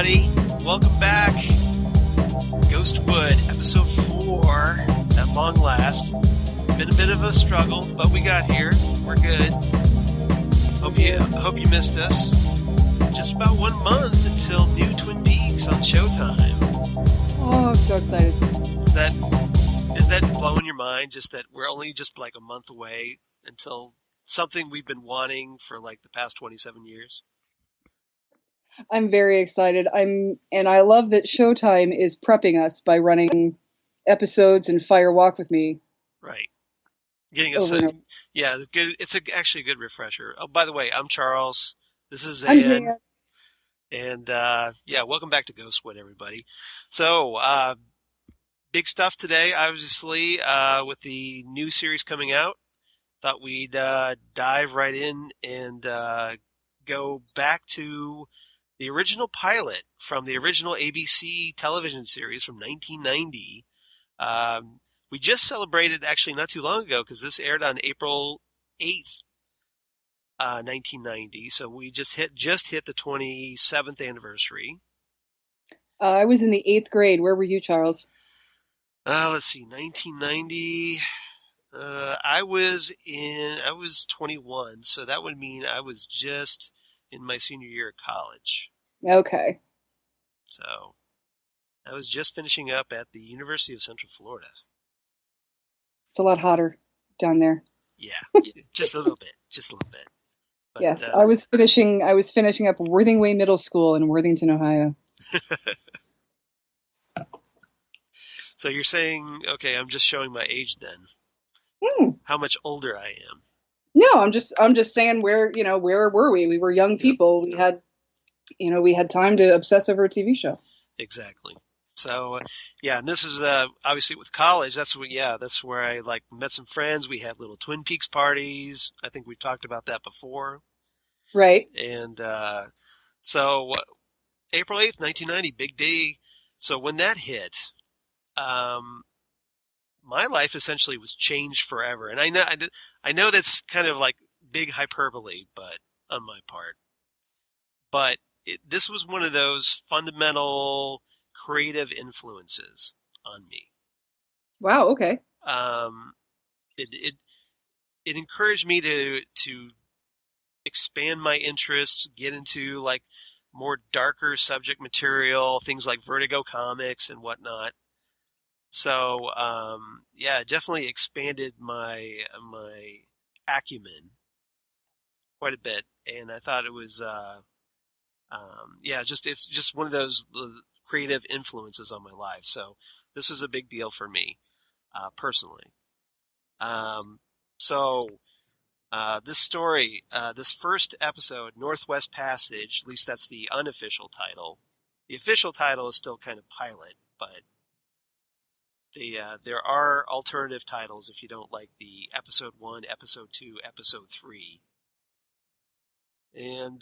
everybody. Welcome back. Ghostwood, episode 4, at long last. It's been a bit of a struggle, but we got here. We're good. Hope you missed us. Just about 1 month until new Twin Peaks on Showtime. Oh, I'm so excited. Is that blowing your mind, just that we're only just like a month away until something we've been wanting for like the past 27 years? I'm very excited. And I love that Showtime is prepping us by running episodes and Fire Walk with Me. Right. Getting us yeah, it's good. It's actually a good refresher. Oh, by the way, I'm Charles. This is Zan. And yeah, welcome back to Ghostwood, everybody. So, big stuff today, obviously, with the new series coming out. Thought we'd dive right in and go back to the original pilot from the original ABC television series from 1990. We just celebrated, actually not too long ago, because this aired on April 8th, 1990. So we just hit the 27th anniversary. I was in the 8th grade. Where were you, Charles? Let's see, 1990. I was 21, so that would mean I was just in my senior year of college. Okay. So I was just finishing up at the University of Central Florida. It's a lot hotter down there. Yeah, just a little bit. But, yes, I was finishing up Worthing Way Middle School in Worthington, Ohio. So you're saying, okay, I'm just showing my age then. How much older I am. No, I'm just saying where were we? We were young people. We had time to obsess over a TV show. Exactly. So, yeah, and this is obviously with college. That's where I like met some friends. We had little Twin Peaks parties. I think we talked about that before. Right. And so April 8th, 1990, big day. So when that hit, my life essentially was changed forever. And I know that's kind of like big hyperbole, but on my part. But this was one of those fundamental creative influences on me. Wow. Okay. It encouraged me to expand my interests, get into like more darker subject material, things like Vertigo comics and whatnot. So, yeah, it definitely expanded my acumen quite a bit, and I thought it was, it's just one of those creative influences on my life. So this was a big deal for me, personally. This story, this first episode, Northwest Passage, at least that's the unofficial title. The official title is still kind of pilot, but there are alternative titles if you don't like the episode 1, episode 2, episode 3. And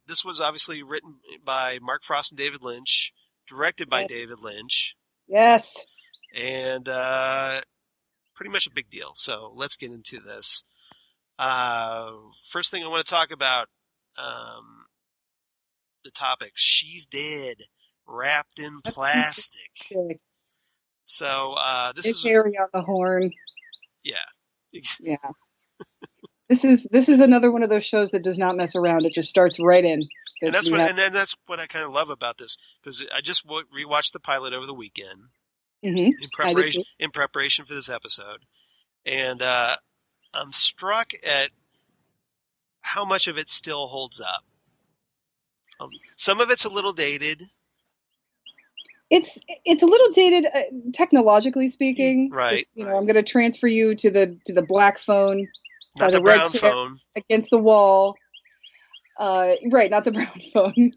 this was obviously written by Mark Frost and David Lynch, directed by David Lynch. Yes. And pretty much a big deal. So let's get into this. First thing I want to talk about, the topic, she's dead, wrapped in plastic. So this is Harry on the horn. Yeah. Yeah. This is another one of those shows that does not mess around. It just starts right in. And that's what I kind of love about this, because I just rewatched the pilot over the weekend in preparation for this episode, and I'm struck at how much of it still holds up. Some of it's a little dated. It's a little dated, technologically speaking. Right. I'm going to transfer you to the black phone. Not the brown phone. Against the wall. Right, not the brown phone.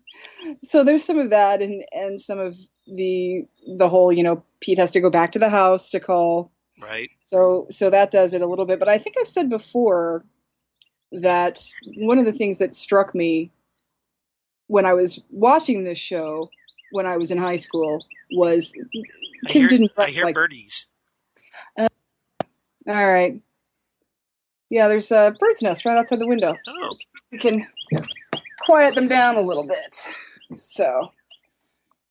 So there's some of that, and some of the whole, Pete has to go back to the house to call. Right. So that does it a little bit. But I think I've said before that one of the things that struck me when I was watching this show when I was in high school was kids didn't dress I hear birdies. All right. Yeah, there's a bird's nest right outside the window. Oh. We can quiet them down a little bit. So,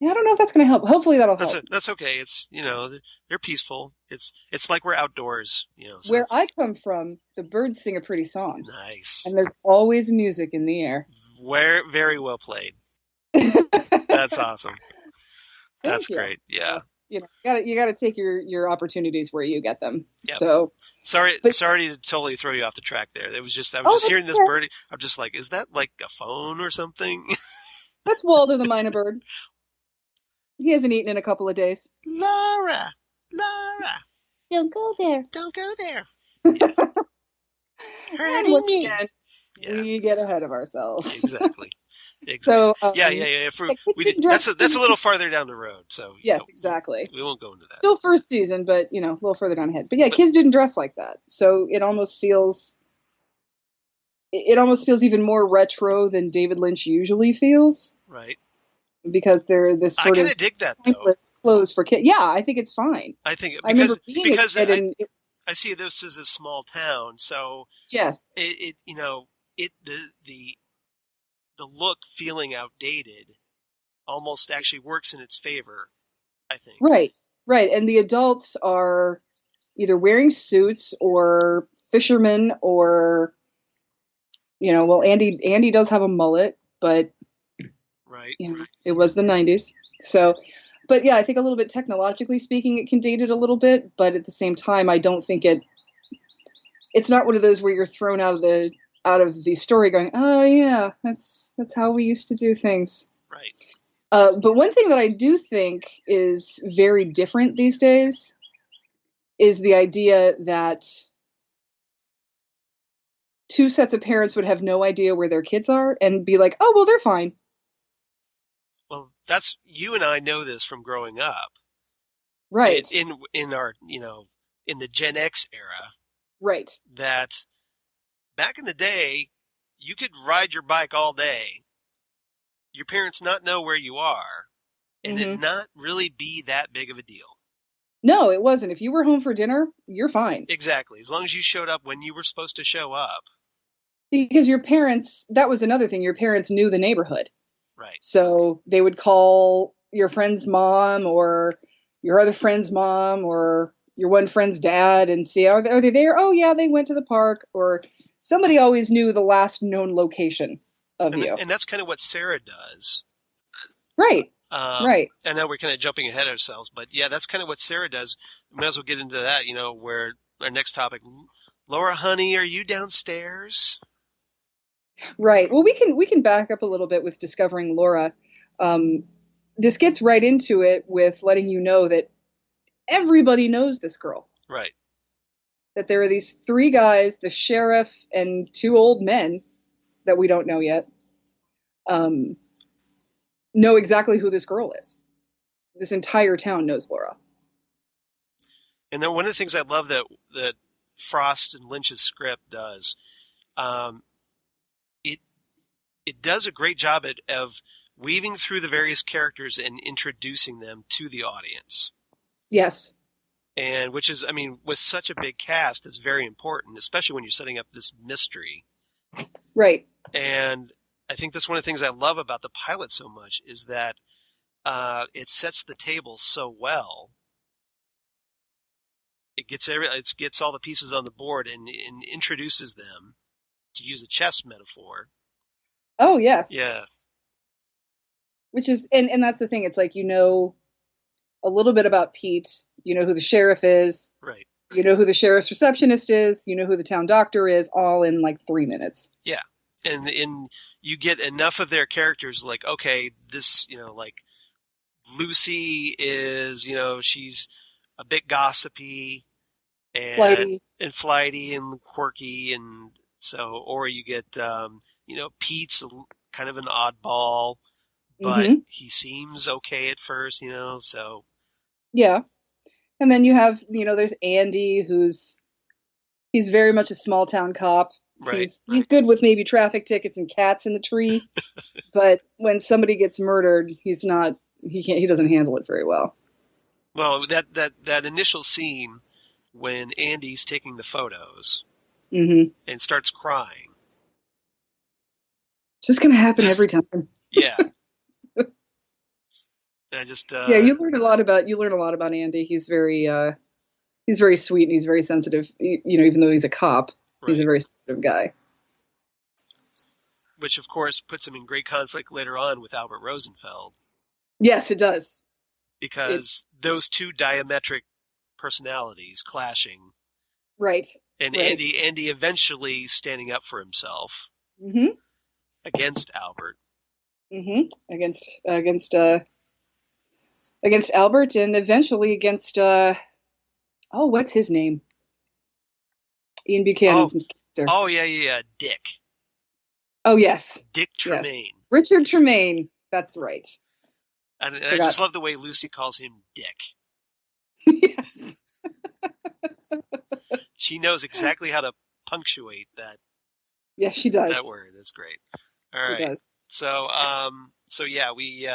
Yeah, I don't know if that's going to help. Hopefully that'll help. That's okay. It's, they're peaceful. It's like we're outdoors, so Where I come from, the birds sing a pretty song. Nice. And there's always music in the air. Very well played. That's awesome. That's great. Yeah. You gotta take your opportunities where you get them. Yep. So sorry to totally throw you off the track there. It was just I was just hearing this birdie. I'm just like, is that like a phone or something? That's Walter the Minor Bird. He hasn't eaten in a couple of days. Laura, don't go there. Don't go there. Yeah. Hurting me. Again, we get ahead of ourselves. Exactly. So yeah. That's a little farther down the road. So yes, exactly. We won't go into that. Still first season, but a little further down ahead. But yeah, kids didn't dress like that, so it almost feels even more retro than David Lynch usually feels. Right. Because they're this sort of dig that though. Clothes for kids. Yeah, I think it's fine. I think because I see this as a small town, so yes, the look feeling outdated almost actually works in its favor, I think. Right, and the adults are either wearing suits or fishermen or Andy does have a mullet, but right, it was the 90s, so. But yeah, I think a little bit technologically speaking, it can date it a little bit. But at the same time, I don't think it's not one of those where you're thrown out of the story going, oh yeah, that's how we used to do things. Right. But one thing that I do think is very different these days is the idea that two sets of parents would have no idea where their kids are and be like, oh, well, they're fine. Well, you and I know this from growing up. Right. In our, in the Gen X era. Right. That back in the day, you could ride your bike all day, your parents not know where you are, and it not really be that big of a deal. No, it wasn't. If you were home for dinner, you're fine. Exactly. As long as you showed up when you were supposed to show up. Because your parents, that was another thing, your parents knew the neighborhood. Right. So they would call your friend's mom or your other friend's mom or your one friend's dad and see, are they there? Oh, yeah, they went to the park. Or somebody always knew the last known location of you. And that's kind of what Sarah does. Right. Right. I know we're kind of jumping ahead of ourselves, but yeah, that's kind of what Sarah does. We might as well get into that, where our next topic, Laura, honey, are you downstairs? Right. Well, we can back up a little bit with discovering Laura. This gets right into it with letting you know that everybody knows this girl. Right. That there are these three guys, the sheriff and two old men that we don't know yet, know exactly who this girl is. This entire town knows Laura. And then one of the things I love that Frost and Lynch's script does, it does a great job of weaving through the various characters and introducing them to the audience. Yes. And which is, with such a big cast, it's very important, especially when you're setting up this mystery. Right. And I think that's one of the things I love about the pilot so much is that it sets the table so well. It gets all the pieces on the board and introduces them, to use a chess metaphor. Oh, yes. Yes. Which is, and that's the thing. It's like, a little bit about Pete. You know who the sheriff is. Right. You know who the sheriff's receptionist is. You know who the town doctor is, all in like 3 minutes. Yeah. And you get enough of their characters, like, okay, this, like Lucy is, she's a bit gossipy and flighty and quirky. And so, or you get, Pete's kind of an oddball, but he seems okay at first, so. Yeah. And then you have, there's Andy, he's very much a small town cop. Right. He's good with maybe traffic tickets and cats in the tree, but when somebody gets murdered, he doesn't handle it very well. Well, that initial scene when Andy's taking the photos and starts crying. It's just going to happen every time. Yeah. And I just yeah, you learn a lot about Andy. He's very sweet and he's very sensitive. Even though he's a cop, he's a very sensitive guy. Which, of course, puts him in great conflict later on with Albert Rosenfeld. Yes, it does. Because those two diametric personalities clashing. Right. And right. Andy eventually standing up for himself against Albert. Against Albert, and eventually against what's his name? Ian Buchanan's character. Oh yeah, Dick. Oh yes, Dick Tremaine. Yes. Richard Tremaine. That's right. And I just love the way Lucy calls him Dick. Yes. She knows exactly how to punctuate that. Yeah, she does. That word. That's great. All right. She does. So yeah, we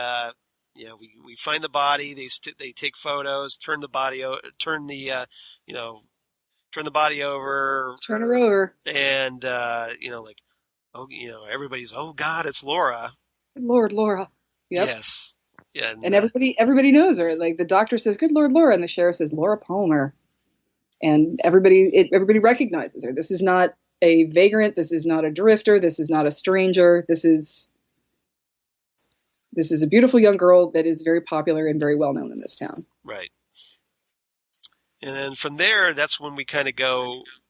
find the body. They take photos, turn the body over. Turn her over. And everybody's, oh God, it's Laura. Good Lord, Laura. Yep. Yes. Yeah. And everybody knows her. Like the doctor says, "Good Lord, Laura," and the sheriff says, "Laura Palmer," and everybody recognizes her. This is not a vagrant. This is not a drifter. This is not a stranger. This is a beautiful young girl that is very popular and very well known in this town. Right. And then from there, that's when we kind of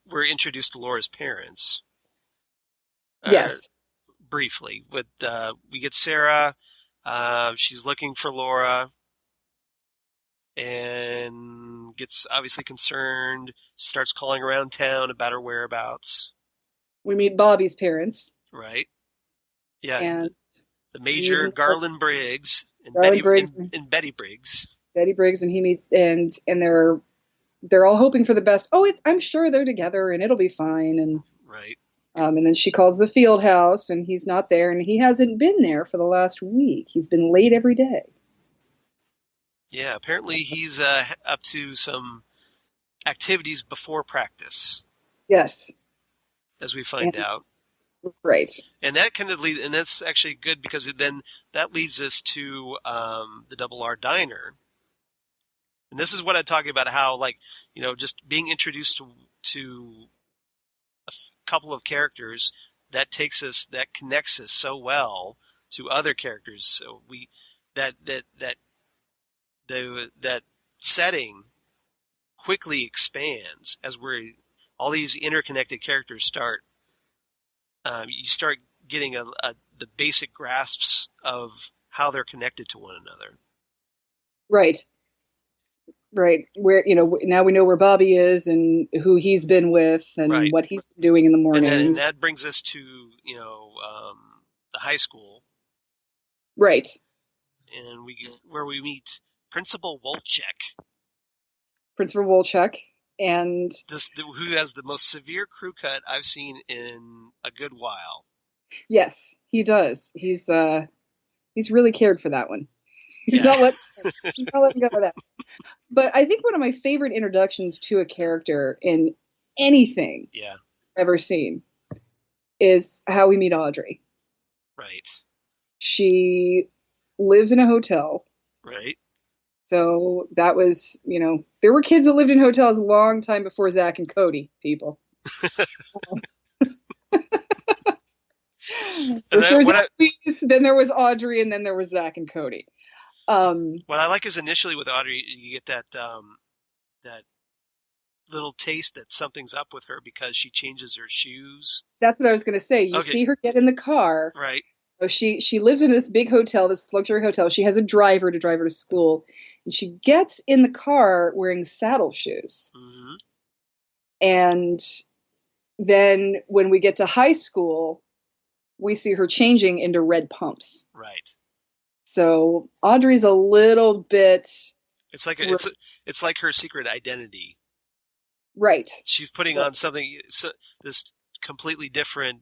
we're introduced to Laura's parents. Yes. Briefly. We get Sarah. She's looking for Laura and gets obviously concerned, starts calling around town about her whereabouts. We meet Bobby's parents. Right. Yeah. And the Major Garland Briggs and Betty Briggs. Betty Briggs, and he meets and they're all hoping for the best. Oh, I'm sure they're together and it'll be fine. And right. And then she calls the field house and he's not there, and he hasn't been there for the last week. He's been late every day. Yeah, apparently he's up to some activities before practice. Yes. As we find out. Right. And that kind of and that's actually good because then that leads us to the Double R Diner. And this is what I'm talking about, how just being introduced to a couple of characters that connects us so well to other characters. So that setting quickly expands as all these interconnected characters start. You start getting the basic grasps of how they're connected to one another. Right. Right. Where, now we know where Bobby is and who he's been with and what he's doing in the morning. And that brings us to, the high school. Right. And where we meet Principal Wolchek. Principal Wolchek. And who has the most severe crew cut I've seen in a good while. Yes, he does. He's really cared for that one. He's not letting go of that. But I think one of my favorite introductions to a character in anything ever seen is how we meet Audrey. Right. She lives in a hotel. Right. So that was, there were kids that lived in hotels a long time before Zach and Cody, people. Then there was Audrey, and then there was Zach and Cody. What I like is initially with Audrey, you get that little taste that something's up with her because she changes her shoes. That's what I was going to say. You see her get in the car. Right. So she lives in this big hotel, this luxury hotel. She has a driver to drive her to school. And she gets in the car wearing saddle shoes. Mm-hmm. And then when we get to high school, we see her changing into red pumps. Right. So Audrey's a little bit. It's like it's like her secret identity. Right. She's putting on something, this completely different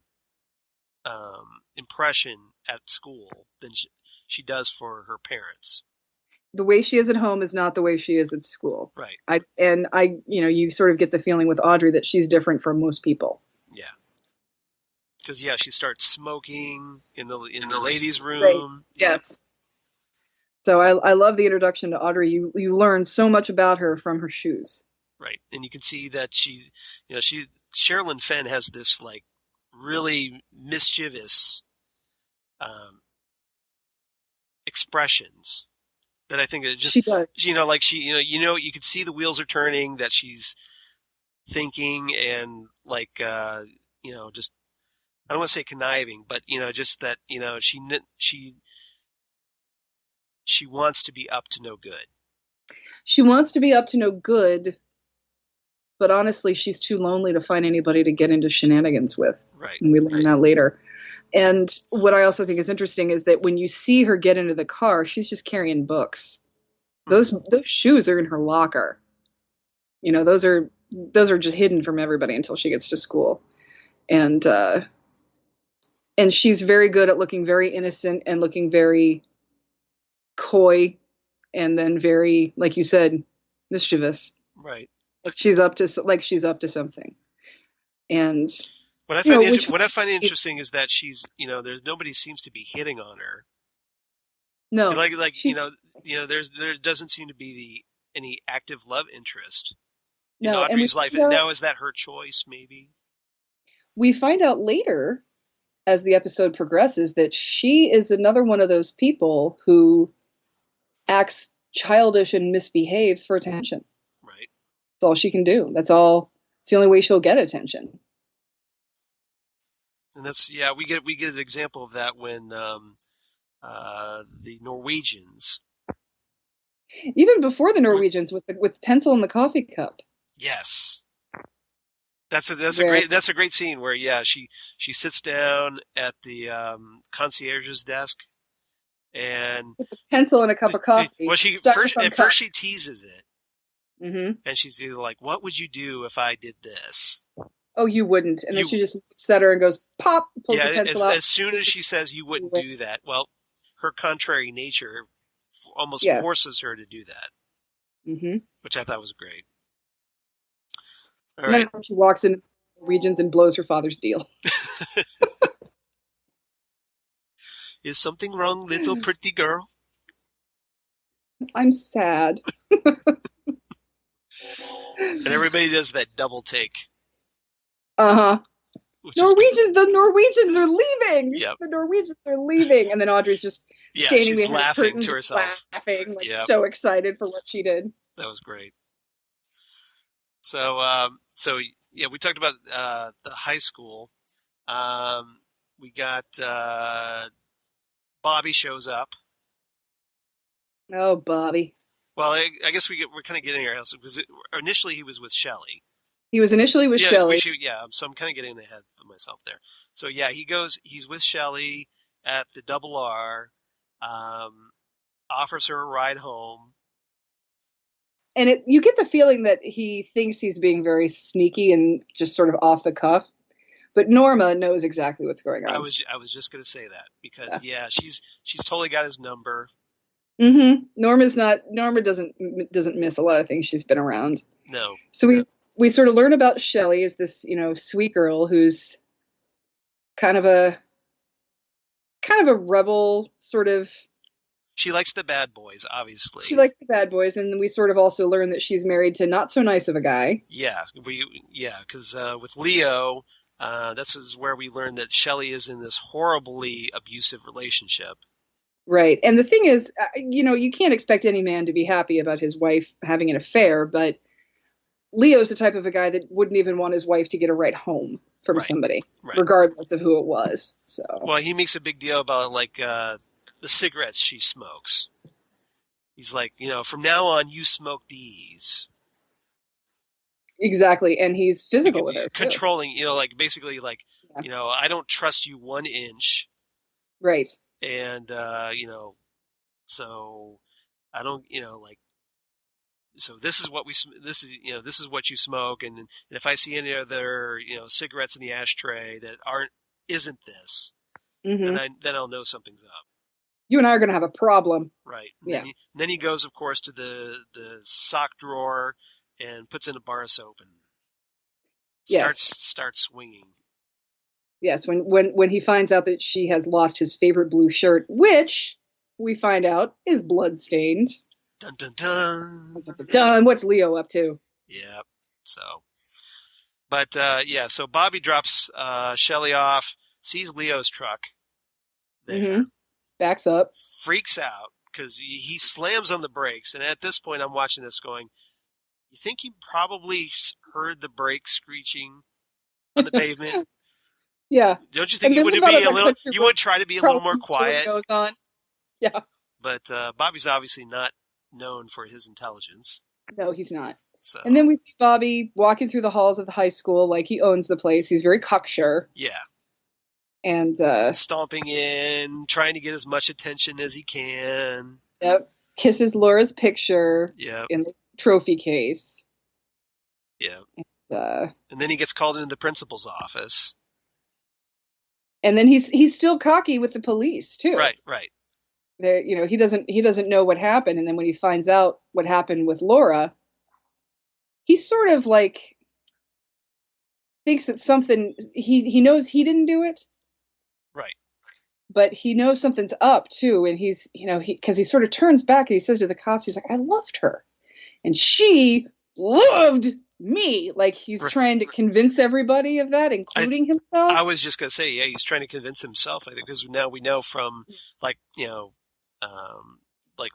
impression at school than she does for her parents. The way she is at home is not the way she is at school. Right. You sort of get the feeling with Audrey that she's different from most people. Yeah. Because she starts smoking in the ladies' room. Right. Yes. So I love the introduction to Audrey. You learn so much about her from her shoes. Right. And you can see that Sherilyn Fenn has this like really mischievous expressions that I think it just, she does. You could see the wheels are turning, that she's thinking and like, just, I don't want to say conniving, but, just that, she wants to be up to no good. She wants to be up to no good, but honestly, she's too lonely to find anybody to get into shenanigans with. Right. And we learn that later. And what I also think is interesting is that when you see her get into the car, she's just carrying books. Those shoes are in her locker. Those are just hidden from everybody until she gets to school. And she's very good at looking very innocent and looking very coy, and then very, like you said, mischievous. Right. Like she's up to something. And what I find interesting is that she's, there's nobody seems to be hitting on her. No. There doesn't seem to be any active love interest in No, Audrey's life. And now is that her choice, maybe? We find out later, as the episode progresses, that she is another one of those people who acts childish and misbehaves for attention. Right. That's all she can do. It's the only way she'll get attention. And we get an example of that when the Norwegians. Even before the Norwegians, with the pencil in the coffee cup. Yes. That's a great scene where she sits down at the concierge's desk and with a pencil and a cup of coffee. Well, first she teases it, mm-hmm. and she's either like, "What would you do if I did this?" Oh, you wouldn't, and then she just looks at her and goes, "Pop!" Pulls the pencil out. As soon as she says you wouldn't do that, well, her contrary nature almost forces her to do that, mm-hmm. which I thought was great. And then she walks into the Norwegians and blows her father's deal. Is something wrong, little pretty girl? I'm sad. And everybody does that double take. Uh-huh. The Norwegians are leaving. Yep. The Norwegians are leaving. And then Audrey's just standing behind laughing curtains, to herself. Laughing, so excited for what she did. That was great. So we talked about the high school. We got Bobby shows up. Oh, Bobby. Well, I guess we're kind of getting our house. Initially he was with Shelley. He was initially with Shelley. So I'm kind of getting ahead of myself there. So he's with Shelley at the Double R, offers her a ride home. And you get the feeling that he thinks he's being very sneaky and just sort of off the cuff. But Norma knows exactly what's going on. I was just going to say that because she's totally got his number. Mm-hmm. Norma doesn't miss a lot of things. She's been around. No. So we sort of learn about Shelley as this, sweet girl who's kind of a rebel sort of. She likes the bad boys, obviously. She likes the bad boys, and we sort of also learn that she's married to not so nice of a guy. Yeah, because with Leo, that's where we learn that Shelley is in this horribly abusive relationship. Right, and the thing is, you can't expect any man to be happy about his wife having an affair, but Leo's the type of a guy that wouldn't even want his wife to get a ride home from somebody, regardless of who it was. So, well, he makes a big deal about the cigarettes she smokes. He's like, from now on, you smoke these. Exactly, and he's physical with her. Controlling, basically, I don't trust you 1 inch. Right. And, so I don't, so this is this is what you smoke. And if I see any other, cigarettes in the ashtray that isn't this, mm-hmm. then I'll know something's up. You and I are going to have a problem. Right. And then he goes, of course, to the sock drawer and puts in a bar of soap and starts swinging. Yes, when he finds out that she has lost his favorite blue shirt, which we find out, is bloodstained. Dun dun dun. Dun. What's Leo up to? Yeah. So, but so Bobby drops Shelly off, sees Leo's truck there, Mm-hmm. Backs up, freaks out because he slams on the brakes, and at this point, I'm watching this going, you think he probably heard the brakes screeching on the pavement? Yeah. Don't you think you would try to be a little more quiet? Goes on. Yeah. But Bobby's obviously not known for his intelligence. No, he's not. So. And then we see Bobby walking through the halls of the high school like he owns the place. He's very cocksure. Yeah. And stomping in, trying to get as much attention as he can. Yep. Kisses Laura's picture in the trophy case. Yeah. And then he gets called into the principal's office. And then he's still cocky with the police too. Right. There, he doesn't know what happened, and then when he finds out what happened with Laura, he's sort of like thinks that something he knows he didn't do it. Right. But he knows something's up too, and he's because he sort of turns back and he says to the cops, he's like, I loved her, and she loved me. Like he's trying to convince everybody of that, including himself. I was just gonna say, he's trying to convince himself. I think because now we know from like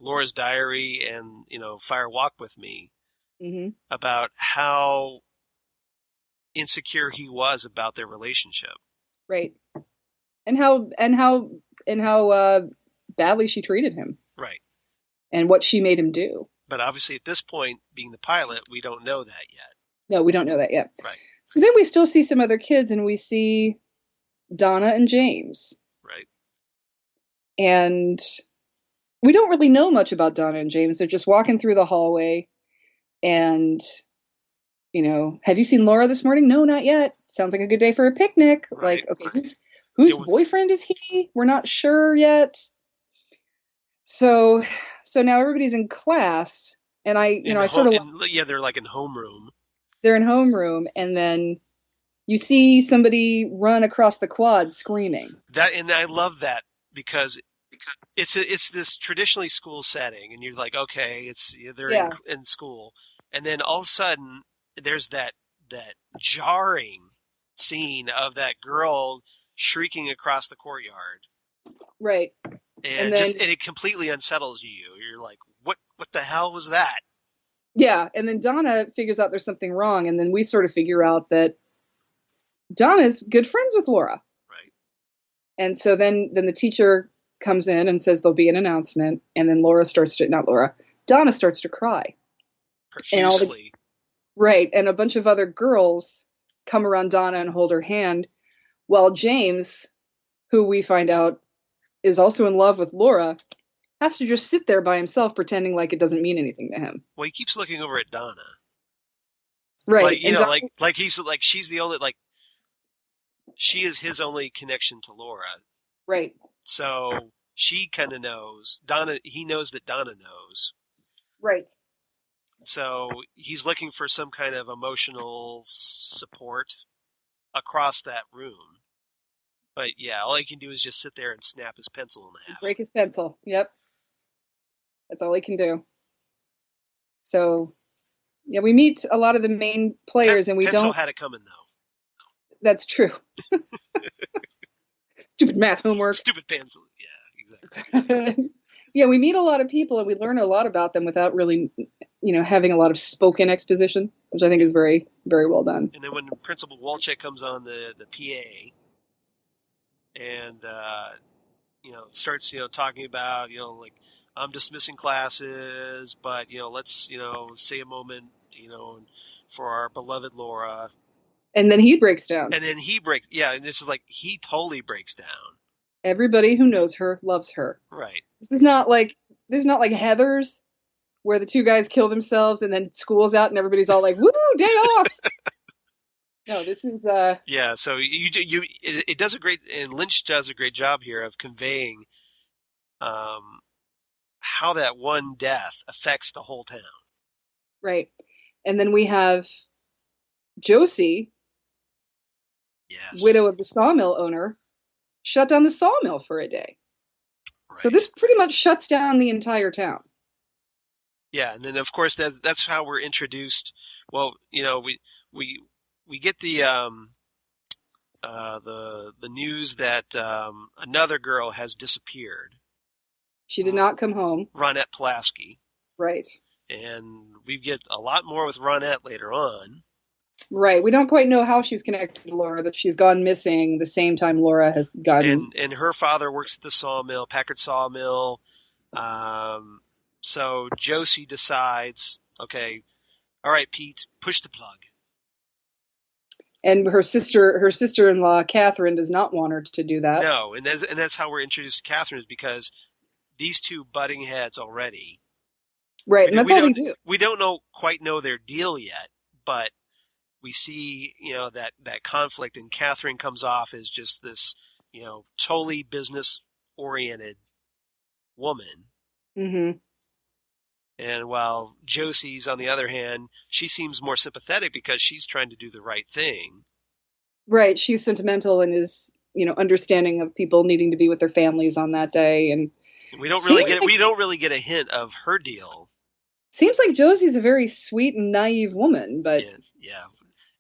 Laura's diary and Fire Walk with Me about how insecure he was about their relationship. Right. And how badly she treated him. Right. And what she made him do. But obviously at this point, being the pilot, we don't know that yet. No, we don't know that yet. Right. So then we still see some other kids, and we see Donna and James. Right. And we don't really know much about Donna and James. They're just walking through the hallway, and have you seen Laura this morning? No, not yet. Sounds like a good day for a picnic. Right. Like, okay, whose boyfriend is he? We're not sure yet. So now everybody's in class, and they're like in homeroom. They're in homeroom, and then you see somebody run across the quad screaming. And I love that because it's this traditionally school setting, and you're like, okay, they're in school, and then all of a sudden there's that jarring scene of that girl shrieking across the courtyard. Right. And it completely unsettles you. You're like, what the hell was that? Yeah, and then Donna figures out there's something wrong, and then we sort of figure out that Donna's good friends with Laura. Right. And so then the teacher comes in and says there'll be an announcement, and then Donna starts to cry. Profusely. Right, and a bunch of other girls come around Donna and hold her hand, while James, who we find out is also in love with Laura, has to just sit there by himself pretending like it doesn't mean anything to him. Well, he keeps looking over at Donna. Right. She's the only, she is his only connection to Laura. Right. So she kind of knows. He knows that Donna knows. Right. So he's looking for some kind of emotional support across that room. But yeah, all he can do is just sit there and snap his pencil in half. Break his pencil. Yep. That's all he can do. So, yeah, we meet a lot of the main players, and we pencil don't. Had it coming though. That's true. Stupid math homework. Stupid pencil. Yeah, exactly. Yeah, we meet a lot of people, and we learn a lot about them without really, having a lot of spoken exposition, which I think is very, very well done. And then when Principal Walchek comes on the PA. And, starts, talking about, I'm dismissing classes, but, let's, say a moment, for our beloved Laura. And then he breaks down. And this is like, he totally breaks down. Everybody who knows her loves her. Right. This is not like Heathers, where the two guys kill themselves and then school's out and everybody's all like, woo, day off. No, this is yeah. So it does and Lynch does a great job here of conveying how that one death affects the whole town. Right, and then we have Josie, yes, widow of the sawmill owner, shut down the sawmill for a day. Right. So this pretty much shuts down the entire town. Yeah, and then of course that's how we're introduced. Well, we get the news that another girl has disappeared. She did not come home. Ronette Pulaski. Right. And we get a lot more with Ronette later on. Right. We don't quite know how she's connected to Laura, but she's gone missing the same time Laura has gone. And her father works at the sawmill, Packard Sawmill. So Josie decides, okay, all right, Pete, push the plug. And her sister-in-law, Catherine, does not want her to do that. No, and that's how we're introduced to Catherine, is because these two butting heads already. Right, and that's all they do. We don't quite know their deal yet, but we see, that conflict, and Catherine comes off as just this, totally business-oriented woman. Mm-hmm. And while Josie's, on the other hand, she seems more sympathetic because she's trying to do the right thing. Right, she's sentimental and is, understanding of people needing to be with their families on that day, and we don't really get a hint of her deal. Seems like Josie's a very sweet and naive woman, but yeah.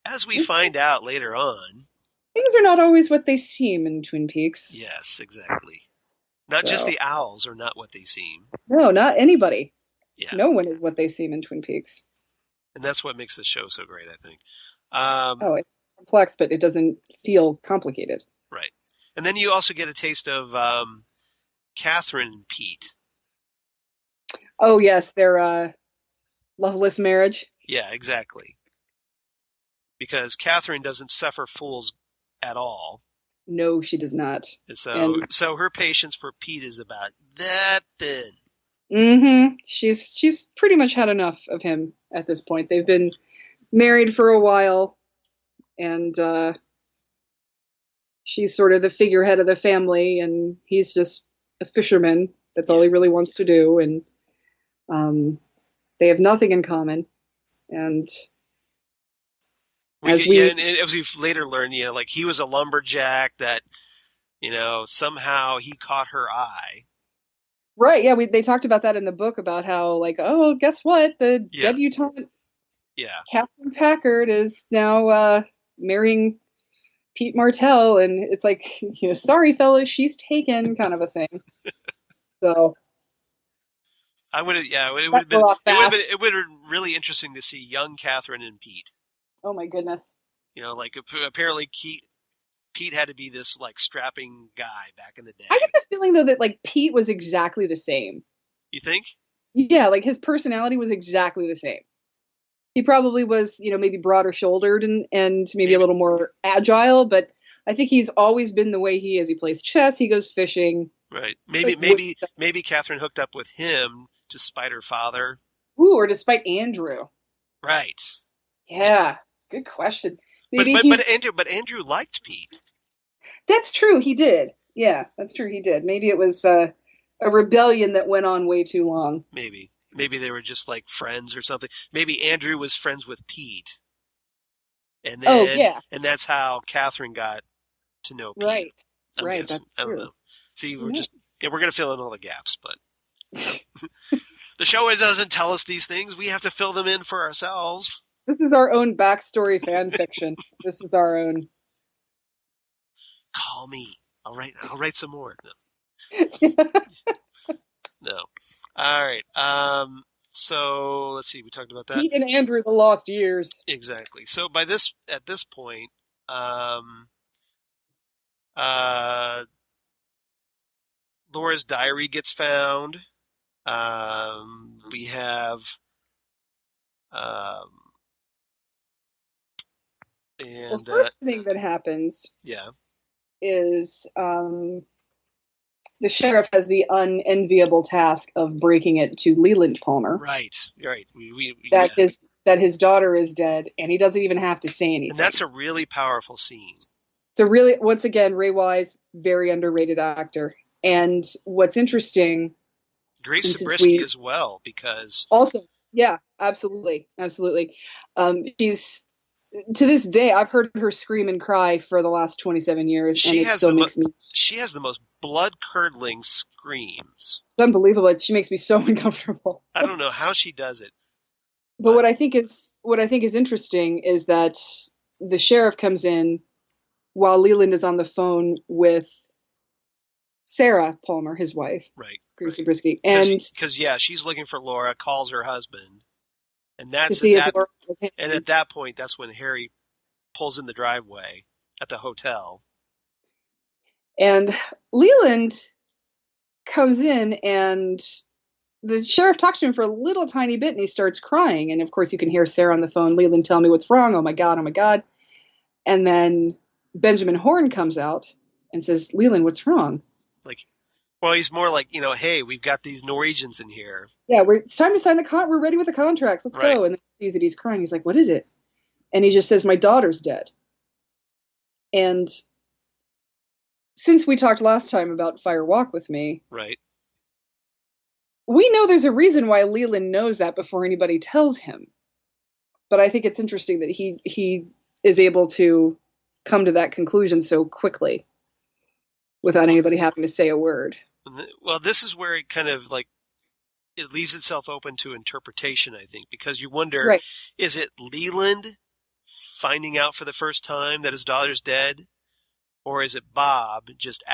As we find out later on, things are not always what they seem in Twin Peaks. Yes, exactly. Not just the owls are not what they seem. No, not anybody. Yeah. No one is what they seem in Twin Peaks. And that's what makes the show so great, I think. It's complex, but it doesn't feel complicated. Right. And then you also get a taste of Catherine and Pete. Oh, yes, their loveless marriage. Yeah, exactly. Because Catherine doesn't suffer fools at all. No, she does not. And so her patience for Pete is about that thin. Mm-hmm. She's pretty much had enough of him at this point. They've been married for a while, and she's sort of the figurehead of the family, and he's just a fisherman. That's all he really wants to do, and they have nothing in common. And as we later learn, like he was a lumberjack that, somehow he caught her eye. Right, yeah, they talked about that in the book, about how, like, oh, guess what? The debutante, Catherine Packard, is now marrying Pete Martell, and it's like, sorry, fellas, she's taken, kind of a thing. So it would have been really interesting to see young Catherine and Pete. Oh my goodness! Apparently Pete had to be this like strapping guy back in the day. I get the feeling though that like Pete was exactly the same. You think? Yeah, like his personality was exactly the same. He probably was, maybe broader shouldered and maybe a little more agile, but I think he's always been the way he is. He plays chess, he goes fishing. Right. Maybe Catherine hooked up with him to spite her father. Ooh, or to spite Andrew. Right. Yeah. Good question. But Andrew liked Pete. That's true. He did. Yeah, that's true. He did. Maybe it was a rebellion that went on way too long. Maybe they were just like friends or something. Maybe Andrew was friends with Pete, and then and that's how Catherine got to know Pete. Right. I'm right. guessing. That's I don't true. know. See, we're gonna fill in all the gaps, but the show doesn't tell us these things. We have to fill them in for ourselves. This is our own backstory fan fiction. This is our own. Call me. I'll write some more. No. All right. So let's see. We talked about that. Pete and Andrew, the lost years. Exactly. So at this point, Laura's diary gets found. We have. The first thing that happens is the sheriff has the unenviable task of breaking it to Leland Palmer. Right. That his daughter is dead, and he doesn't even have to say anything. And that's a really powerful scene. So really, once again, Ray Wise, very underrated actor. And what's interesting... Grace Zabriskie as well, because... Also, yeah, absolutely. She's... To this day, I've heard her scream and cry for the last 27 years, and it still makes me... She has the most blood-curdling screams. It's unbelievable. She makes me so uncomfortable. I don't know how she does it. But what I think is interesting is that the sheriff comes in while Leland is on the phone with Sarah Palmer, his wife. Right. Gracie Brisky. And because she's looking for Laura, calls her husband. And at that point, that's when Harry pulls in the driveway at the hotel. And Leland comes in, and the sheriff talks to him for a little tiny bit, and he starts crying. And of course, you can hear Sarah on the phone, Leland, tell me what's wrong. Oh my God, oh my God. And then Benjamin Horne comes out and says, Leland, what's wrong? Well, he's more like, hey, we've got these Norwegians in here. Yeah, it's time to sign the contract. We're ready with the contracts. Let's go. And then he sees that he's crying. He's like, what is it? And he just says, my daughter's dead. And since we talked last time about Fire Walk with Me, right, we know there's a reason why Leland knows that before anybody tells him. But I think it's interesting that he is able to come to that conclusion so quickly without anybody having to say a word. Well, this is where it kind of it leaves itself open to interpretation, I think, because you wonder, is it Leland finding out for the first time that his daughter's dead? Or is it Bob just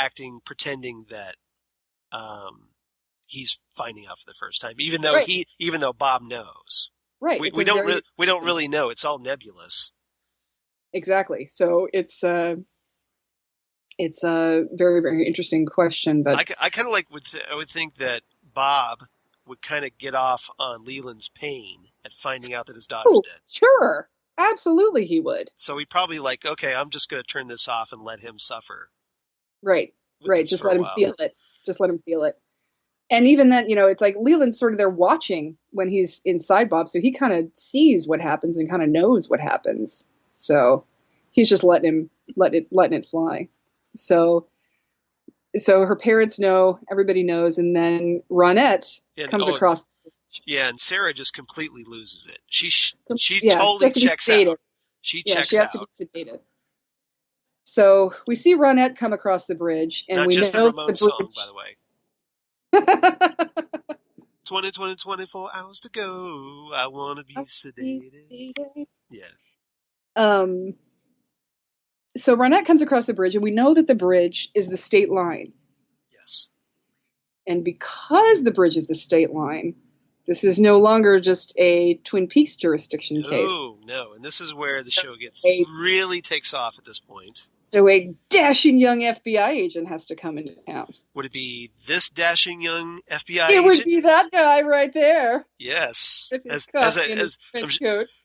pretending that he's finding out for the first time, even though Bob knows? Right. We don't really know. It's all nebulous. Exactly. So it's a very, very interesting question. But I kind of I would think that Bob would kind of get off on Leland's pain at finding out that his daughter's dead. Sure. Absolutely, he would. So he probably okay, I'm just going to turn this off and let him suffer. Right. Just let him feel it. Just let him feel it. And even then, it's like Leland's sort of there watching when he's inside Bob, so he kind of sees what happens and kind of knows what happens. So he's just letting it fly. So her parents know, everybody knows, and then Ronette comes across. Yeah, and Sarah just completely loses it. She totally checks out. She checks out. She has to be sedated. So we see Ronette come across the bridge, and Not we just know the Ramones song, by the way. 24 hours to go. I want to be sedated. Yeah. So Ronette comes across the bridge, and we know that the bridge is the state line. Yes. And because the bridge is the state line, this is no longer just a Twin Peaks jurisdiction case. No. And this is where the show really takes off at this point. So a dashing young FBI agent has to come into town. Would it be this dashing young FBI agent? It would be that guy right there. Yes.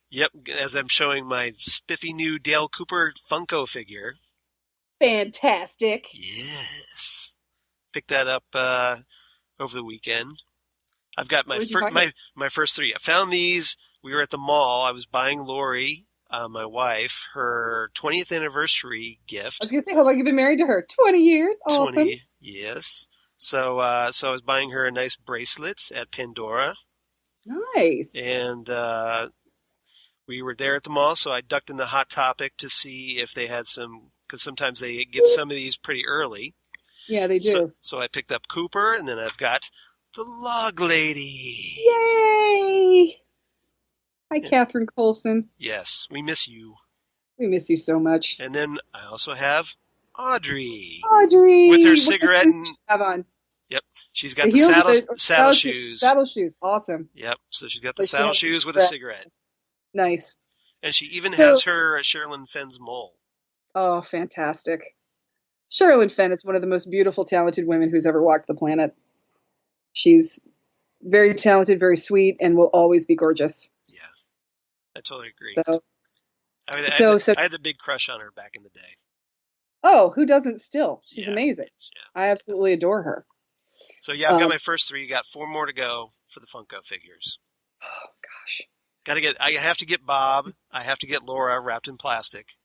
Yep, as I'm showing my spiffy new Dale Cooper Funko figure. Fantastic. Yes. Picked that up over the weekend. I've got my first three. I found these. We were at the mall. I was buying Lori, my wife, her 20th anniversary gift. I was going to say, how long have you been married to her? 20 years. Awesome. 20, yes. So I was buying her a nice bracelets at Pandora. Nice. And we were there at the mall, so I ducked in the Hot Topic to see if they had some, because sometimes they get some of these pretty early. Yeah, they do. So I picked up Cooper, and then I've got the Log Lady. Yay! Hi, Catherine Coulson. Yes, we miss you. We miss you so much. And then I also have Audrey. Audrey! With her cigarette and... have on. Yep. She's got the saddle shoes. Saddle shoes. Awesome. Yep. So she's got the saddle shoes with a cigarette. Nice. And she even has her Sherilyn Fenn's mole. Oh, fantastic. Sherilyn Fenn is one of the most beautiful, talented women who's ever walked the planet. She's very talented, very sweet, and will always be gorgeous. Yeah, I totally agree. I had the big crush on her back in the day. Oh, who doesn't still? She's amazing. Yeah. I absolutely adore her. So yeah, I've got my first three. Got 4 more to go for the Funko figures. Oh gosh. I have to get Bob. I have to get Laura wrapped in plastic.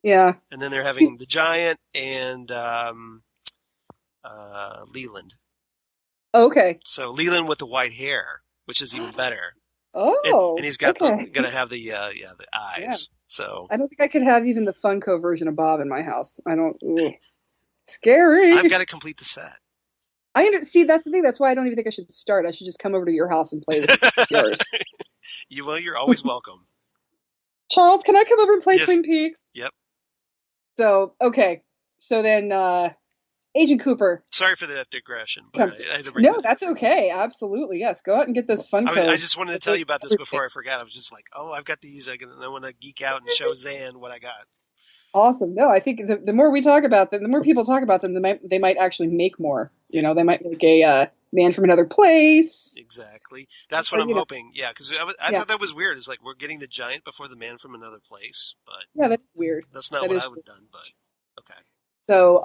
Yeah. And then they're having the Giant and Leland. Okay. So Leland with the white hair, which is even better. Oh. And he's got gonna have the eyes. Yeah. So I don't think I could have even the Funko version of Bob in my house. I don't. Scary. I've got to complete the set. See, that's the thing. That's why I don't even think I should start. I should just come over to your house and play with yours. You're always welcome. Charles, can I come over and play Yes. Twin Peaks? Yep. So, okay. So then, Agent Cooper. Sorry for that digression. But no, that's okay. Absolutely. Yes. Go out and get those Funko. I just wanted to tell you about this before I forgot. I was just like, oh, I've got these. I want to geek out and show Zan what I got. Awesome. No, I think the more we talk about them, the more people talk about them, they might actually make more. They might make a Man from Another Place. Exactly. That's what I'm hoping. Yeah, because I thought that was weird. It's like we're getting the Giant before the Man from Another Place, but yeah, that's weird. That's not what I would have done. But okay. So,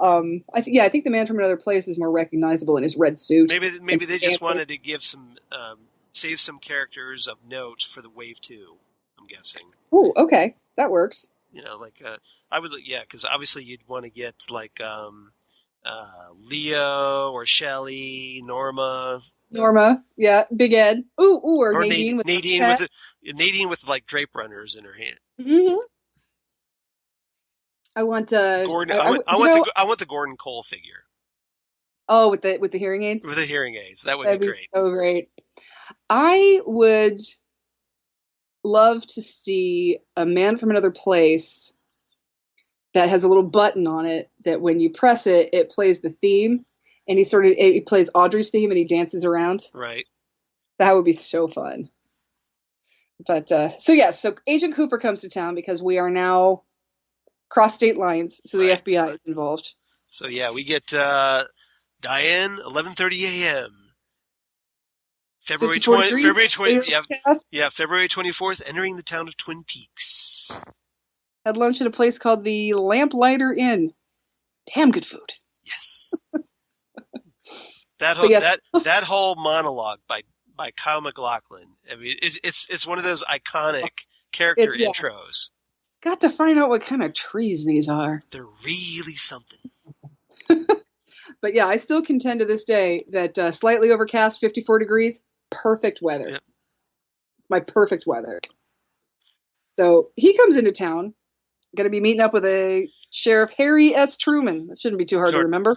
I think the Man from Another Place is more recognizable in his red suit. Maybe they just wanted to give save some characters of note for the Wave 2. I'm guessing. Oh, okay, that works. I would, because obviously you'd want to get like Leo or Shelley, Norma, yeah, Big Ed, or Nadine Nadine with like drape runners in her hand. Mm-hmm. I want Gordon. I want the Gordon Cole figure. Oh, with the hearing aids. With the hearing aids, that'd be great. So great. I would love to see a Man from Another Place that has a little button on it that when you press it, it plays the theme, and he plays Audrey's theme and he dances around. Right. That would be so fun. But so Agent Cooper comes to town because we are now cross state lines, so the FBI is involved. So yeah, we get Diane, 11:30 a.m. February 24th, entering the town of Twin Peaks. Had lunch at a place called the Lamplighter Inn. Damn good food. Yes. That whole monologue by Kyle MacLachlan. I mean, it's one of those iconic character intros. Got to find out what kind of trees these are. They're really something. But yeah, I still contend to this day that slightly overcast, 54 degrees, perfect weather. Yep. My perfect weather. So he comes into town. Going to be meeting up with a Sheriff Harry S. Truman. That shouldn't be too hard to remember.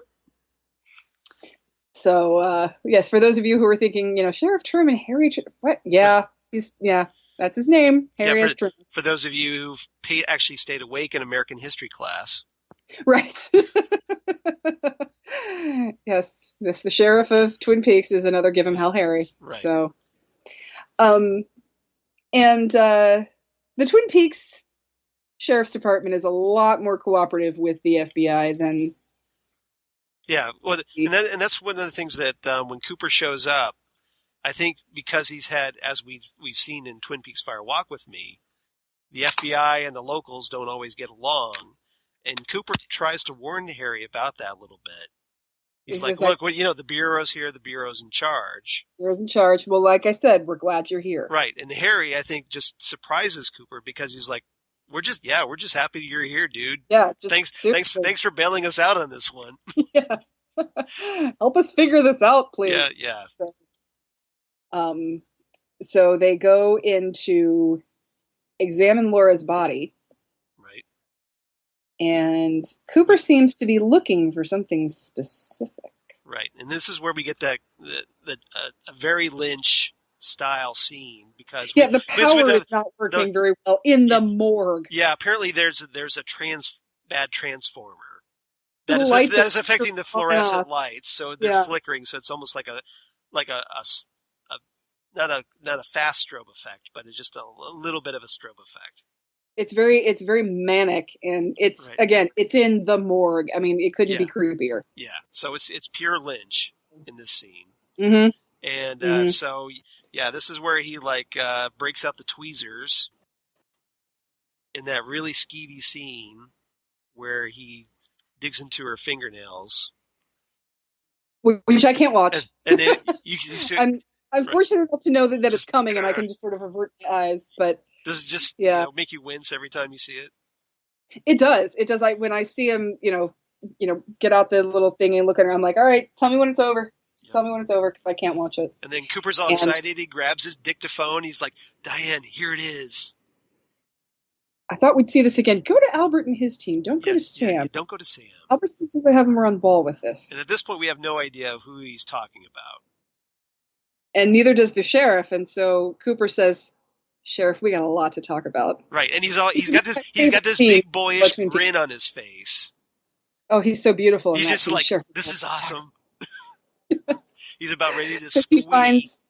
So yes, for those of you who are thinking, Sheriff Truman, what? Yeah, that's his name, Harry S. Truman. For those of you who've actually stayed awake in American history class. Right. Yes, the sheriff of Twin Peaks is another Give Him Hell Harry. Right. So, and the Twin Peaks Sheriff's Department is a lot more cooperative with the FBI than. Yeah, well, and that's one of the things that when Cooper shows up, I think because he's had, as we've seen in Twin Peaks Fire Walk with Me, the FBI and the locals don't always get along. And Cooper tries to warn Harry about that a little bit. He's like, look, the Bureau's here, the Bureau's in charge. Bureau's in charge. Well, like I said, we're glad you're here. Right. And Harry, I think, just surprises Cooper because he's like, we're just happy you're here, dude. Yeah. Thanks for bailing us out on this one. Yeah. Help us figure this out, please. Yeah. So they go in to examine Laura's body. Right. And Cooper seems to be looking for something specific. Right. And this is where we get a very Lynch style scene because the power is not working very well in the morgue. Yeah, apparently there's a bad transformer that is affecting the fluorescent lights, so they're flickering. So it's almost like a not a fast strobe effect, but it's just a little bit of a strobe effect. It's very manic, and it's again, it's in the morgue. I mean, it couldn't be creepier. Yeah, so it's pure Lynch in this scene. Mm-hmm. And so this is where he breaks out the tweezers in that really skeevy scene where he digs into her fingernails, which I can't watch. And then you see, I'm fortunate enough to know that it's coming, and I can just sort of avert my eyes. But does it just make you wince every time you see it? It does. It does. When I see him, get out the little thing and look at her, I'm like, all right, tell me when it's over. Just tell me when it's over because I can't watch it. And then Cooper's all excited. He grabs his dictaphone. He's like, Diane, here it is. I thought we'd see this again. Go to Albert and his team. Don't go to Sam. Yeah, don't go to Sam. Albert seems to have him run the ball with this. And at this point, we have no idea of who he's talking about. And neither does the sheriff. And so Cooper says, "Sheriff, we got a lot to talk about." Right, and he's got this big boyish grin on his face. Oh, he's so beautiful. He's just like, Sheriff, this is awesome. He's about ready to squeeze.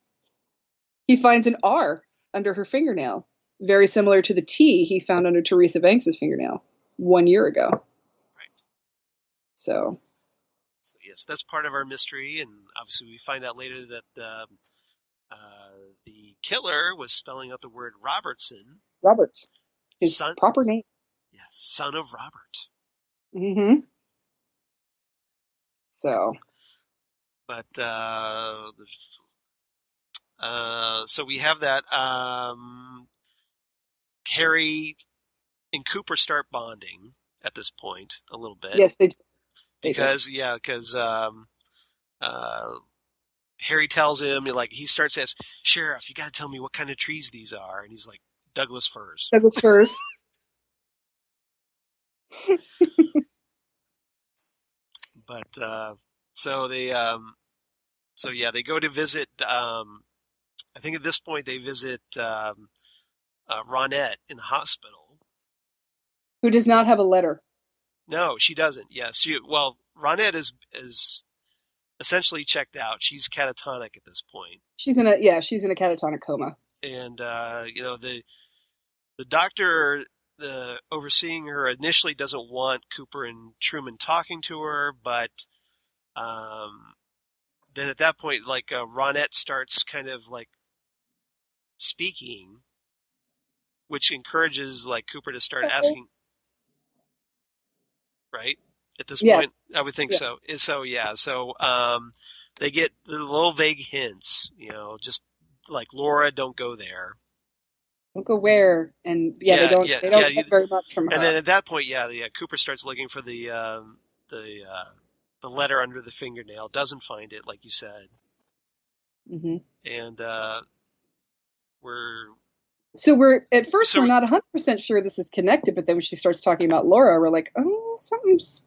He finds an R under her fingernail, very similar to the T he found under Teresa Banks's fingernail 1 year ago. Right. So yes, that's part of our mystery, and obviously we find out later that the killer was spelling out the word Robertson. Roberts, his proper name. Yes, son of Robert. Mm-hmm. So. But so we have that. Harry and Cooper start bonding at this point a little bit. Yes, they do. Because Harry tells him, he starts to ask, "Sheriff, you got to tell me what kind of trees these are," and he's like, "Douglas firs." Douglas firs. But so they they go to visit. I think at this point they visit Ronette in the hospital, who does not have a letter. No, she doesn't. Yes, Ronette is essentially checked out. She's catatonic at this point. She's in a catatonic coma. And the doctor overseeing her initially doesn't want Cooper and Truman talking to her, but then at that point, Ronette starts kind of speaking, which encourages Cooper to start asking. Right? At this point, I would think so. So they get the little vague hints, just like Laura, don't go there. Don't go where? And they don't get very much from her. And then at that point, Cooper starts looking for the letter under the fingernail, doesn't find it, like you said. Mm-hmm. And we're not 100% sure this is connected, but then when she starts talking about Laura, we're like, oh, something's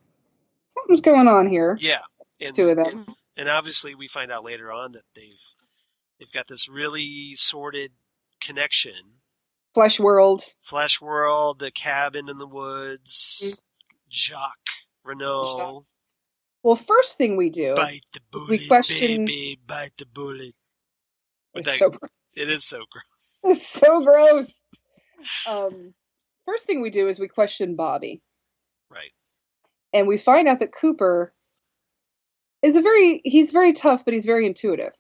going on here. Yeah, and, two of them. And obviously, we find out later on that they've got this really sordid connection. Flesh World, the cabin in the woods, Jacques Renault. Well, first thing we do, bite the bullet, we question, baby, bite the bullet. It is so gross. It's so gross. First thing we do is we question Bobby. Right. And we find out that Cooper is he's very tough, but he's very intuitive.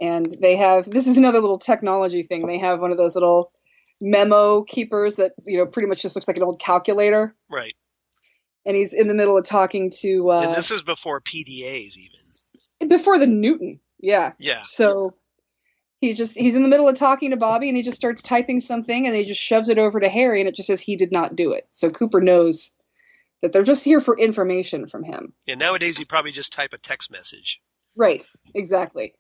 And this is another little technology thing. They have one of those little memo keepers that, pretty much just looks like an old calculator. Right. And he's in the middle of talking to... and this was before PDAs even. Before the Newton. Yeah. Yeah. So he's in the middle of talking to Bobby, and he just starts typing something, and he just shoves it over to Harry, and it just says he did not do it. So Cooper knows that they're just here for information from him. Yeah, nowadays you probably just type a text message. Right, exactly.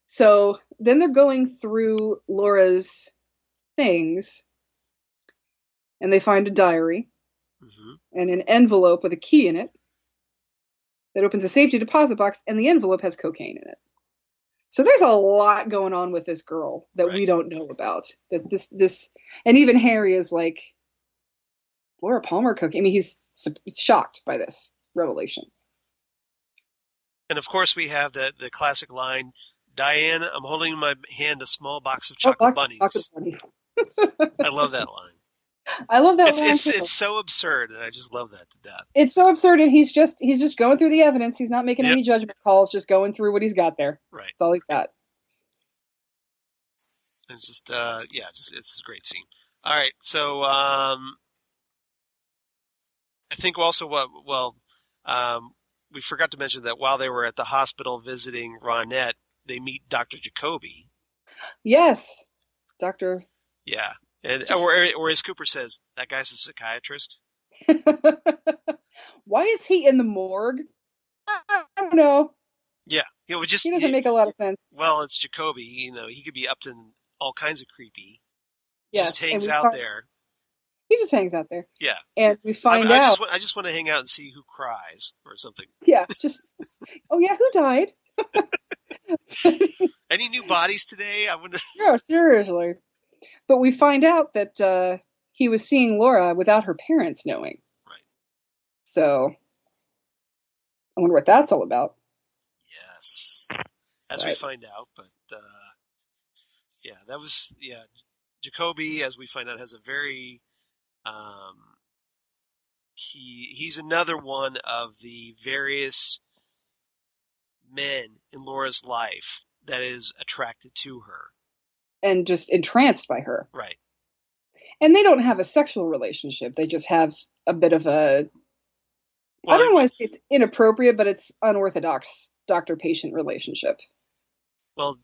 So then they're going through Laura's things, and they find a diary and an envelope with a key in it that opens a safety deposit box, and the envelope has cocaine in it. So there's a lot going on with this girl that we don't know about. That this, and even Harry is like, Laura Palmer cocaine. I mean, he's shocked by this revelation. And of course, we have the classic line, "Diane, I'm holding in my hand a small box of chocolate bunnies." I love that line. I love that line. It's so absurd, and I just love that to death. It's so absurd, and he's just going through the evidence. He's not making any judgment calls, just going through what he's got there. Right. That's all he's got. It's just it's a great scene. All right, so I think also we forgot to mention that while they were at the hospital visiting Ronette, they meet Dr. Jacoby. Yes, Dr. Yeah. Or as Cooper says, that guy's a psychiatrist. Why is he in the morgue? I don't know. Yeah. He doesn't make a lot of sense. Well, it's Jacoby. He could be up to all kinds of creepy. Yes, just hangs out there. He just hangs out there. Yeah. And we find out. I just want to hang out and see who cries or something. Yeah, oh yeah, who died? Any new bodies today? I wouldn't. No, seriously. But we find out that he was seeing Laura without her parents knowing. Right. So I wonder what that's all about. Yes. As we find out, but Jacoby, as we find out, has a very he's another one of the various men in Laura's life that is attracted to her and just entranced by her. Right. And they don't have a sexual relationship. They just have a bit of a I don't want to say it's inappropriate, but it's unorthodox doctor-patient relationship. Well,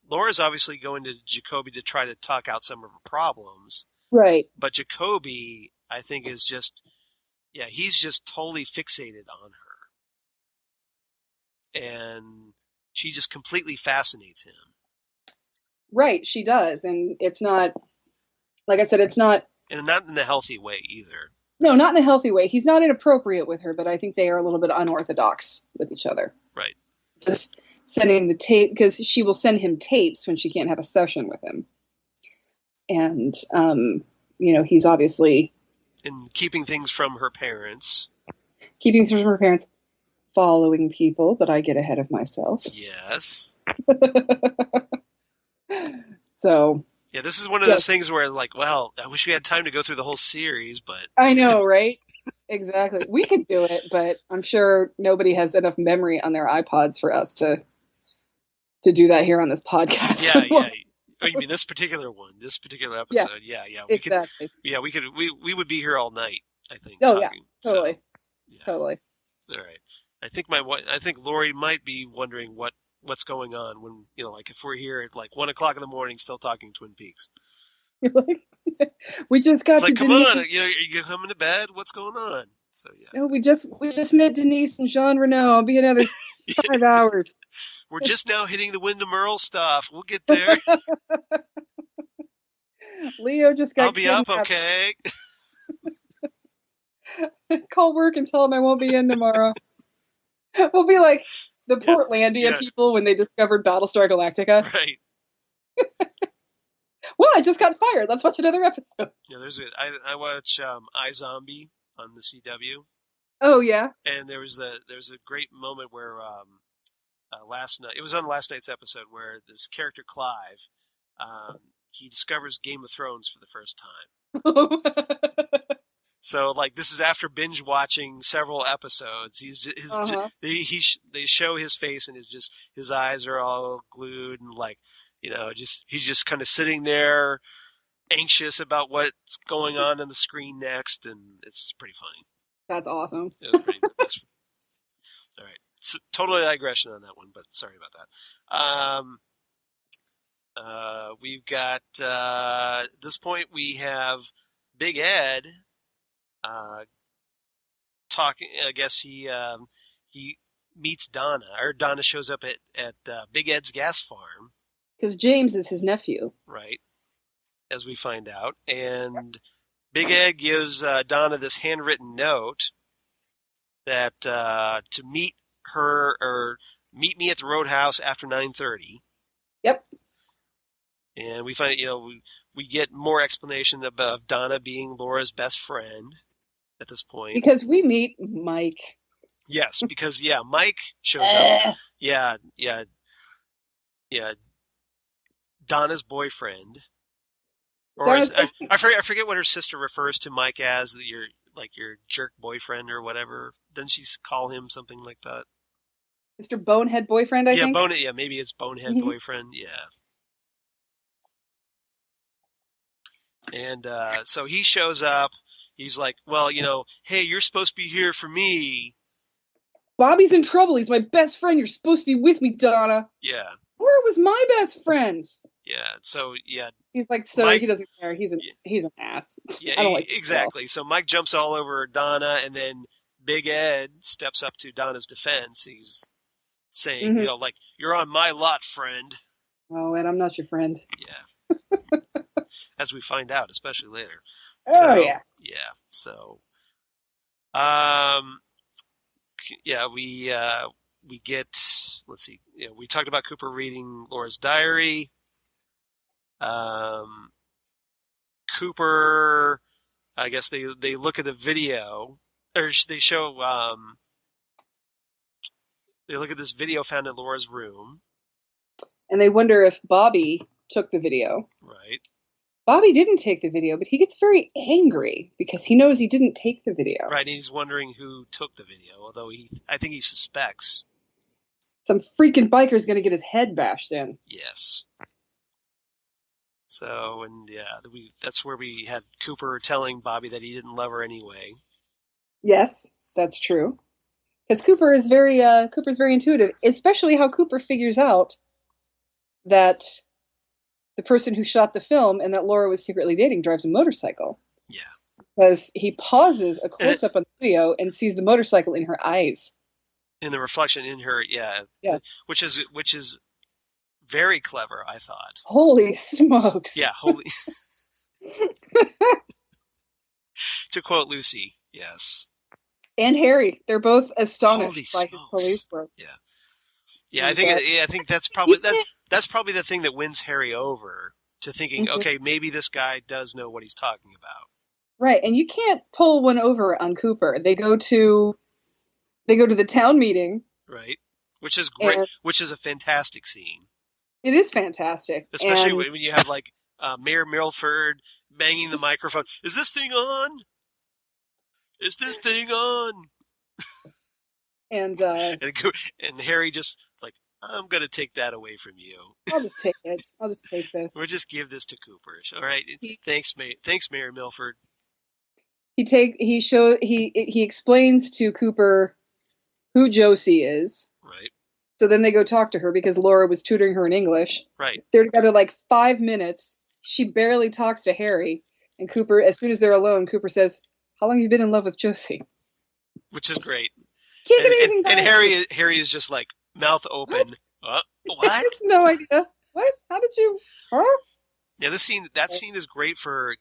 Laura's obviously going to Jacoby to try to talk out some of her problems. Right. But Jacoby, I think, is just, he's just totally fixated on her. And she just completely fascinates him. Right, she does. And it's not, like I said, it's not... And not in a healthy way either. No, not in a healthy way. He's not inappropriate with her, but I think they are a little bit unorthodox with each other. Right. Just sending the tape, because she will send him tapes when she can't have a session with him. And, he's obviously... And keeping things from her parents. Keeping things from her parents. Following people, but I get ahead of myself. Yes. So... Yeah, this is one of those things where, like, well, I wish we had time to go through the whole series, but... I know, right? Exactly. We could do it, but I'm sure nobody has enough memory on their iPods for us to do that here on this podcast. Yeah. Oh, you mean this particular one, this particular episode? Yeah. Exactly. We would be here all night, I think. Oh, talking. Yeah, totally. So, yeah. Totally. All right. I think Lori might be wondering what's going on when, like if we're here at like 1 o'clock in the morning still talking Twin Peaks. We just got it's like, to come Denise. on, are you coming to bed? What's going on? So yeah. No, we just met Denise and Jean Renault. I'll be another 5 hours. We're just now hitting the Wyndham Earl stuff. We'll get there. Leo just got I'll be up, okay. Call work and tell them I won't be in tomorrow. We'll be like the Portlandia people when they discovered Battlestar Galactica. Right. Well, I just got fired. Let's watch another episode. Yeah, I watch iZombie on the CW. Oh yeah. And there's a great moment where last night, it was on last night's episode, where this character Clive, he discovers Game of Thrones for the first time. So, like, this is after binge watching several episodes. They show his face, and his eyes are all glued, and like, he's just kind of sitting there, anxious about what's going on the screen next, and it's pretty funny. That's awesome. It was pretty. All right, so, totally digression on that one, but sorry about that. We've got at this point we have Big Ed. Talking, I guess he meets Donna, or Donna shows up at Big Ed's gas farm. Because James is his nephew. Right, as we find out. And Big Ed gives Donna this handwritten note that to meet her, or meet me at the Roadhouse after 9:30. Yep. And we find, we get more explanation of Donna being Laura's best friend at this point. Because we meet Mike. Yes, because, Mike shows up. Yeah. Donna's boyfriend. Or I forget what her sister refers to Mike as, your jerk boyfriend or whatever. Doesn't she call him something like that? Mr. Bonehead boyfriend, I think? Yeah, maybe it's Bonehead boyfriend, yeah. And so he shows up. He's like, well, hey, you're supposed to be here for me. Bobby's in trouble. He's my best friend. You're supposed to be with me, Donna. Yeah. Where was my best friend? Yeah. So, yeah. He's like, so Mike, he doesn't care. He's an ass. Yeah, exactly. So Mike jumps all over Donna, and then Big Ed steps up to Donna's defense. He's saying, you're on my lot, friend. Oh, Ed, I'm not your friend. Yeah. As we find out, especially later. Yeah. So, um, yeah, we get, let's see, we talked about Cooper reading Laura's diary. Cooper, I guess they look at the video, or they show, they look at this video found in Laura's room. And they wonder if Bobby took the video. Right. Bobby didn't take the video, but he gets very angry because he knows he didn't take the video. Right, and he's wondering who took the video, although I think he suspects. Some freaking biker's going to get his head bashed in. Yes. So, and yeah, that's where we had Cooper telling Bobby that he didn't love her anyway. Yes, that's true. Because Cooper's very intuitive, especially how Cooper figures out that the person who shot the film and that Laura was secretly dating drives a motorcycle. Yeah. Because he pauses a close-up on the video and sees the motorcycle in her eyes. In the reflection in her, yeah. Which is very clever, I thought. Holy smokes. Yeah, holy. To quote Lucy, yes. And Harry, they're both astonished Holy by his police work. Yeah. Yeah, I think that's probably that's probably the thing that wins Harry over to thinking, okay, maybe this guy does know what he's talking about. Right, and you can't pull one over on Cooper. They go to the town meeting. Right. Which is great, which is a fantastic scene. It is fantastic. Especially when you have like Mayor Milford banging the microphone. Is this thing on? Is this thing on? And Harry just like, I'm going to take that away from you. I'll just take it. I'll just take this. We'll just give this to Cooper. All right. Thanks, Mayor Milford. He explains to Cooper who Josie is. Right. So then they go talk to her because Laura was tutoring her in English. Right. They're together like 5 minutes. She barely talks to Harry. And Cooper, as soon as they're alone, Cooper says, "How long have you been in love with Josie?" Which is great. And Harry is just like mouth open. What? What? No idea. What? How did you? Huh? Yeah, that scene is great for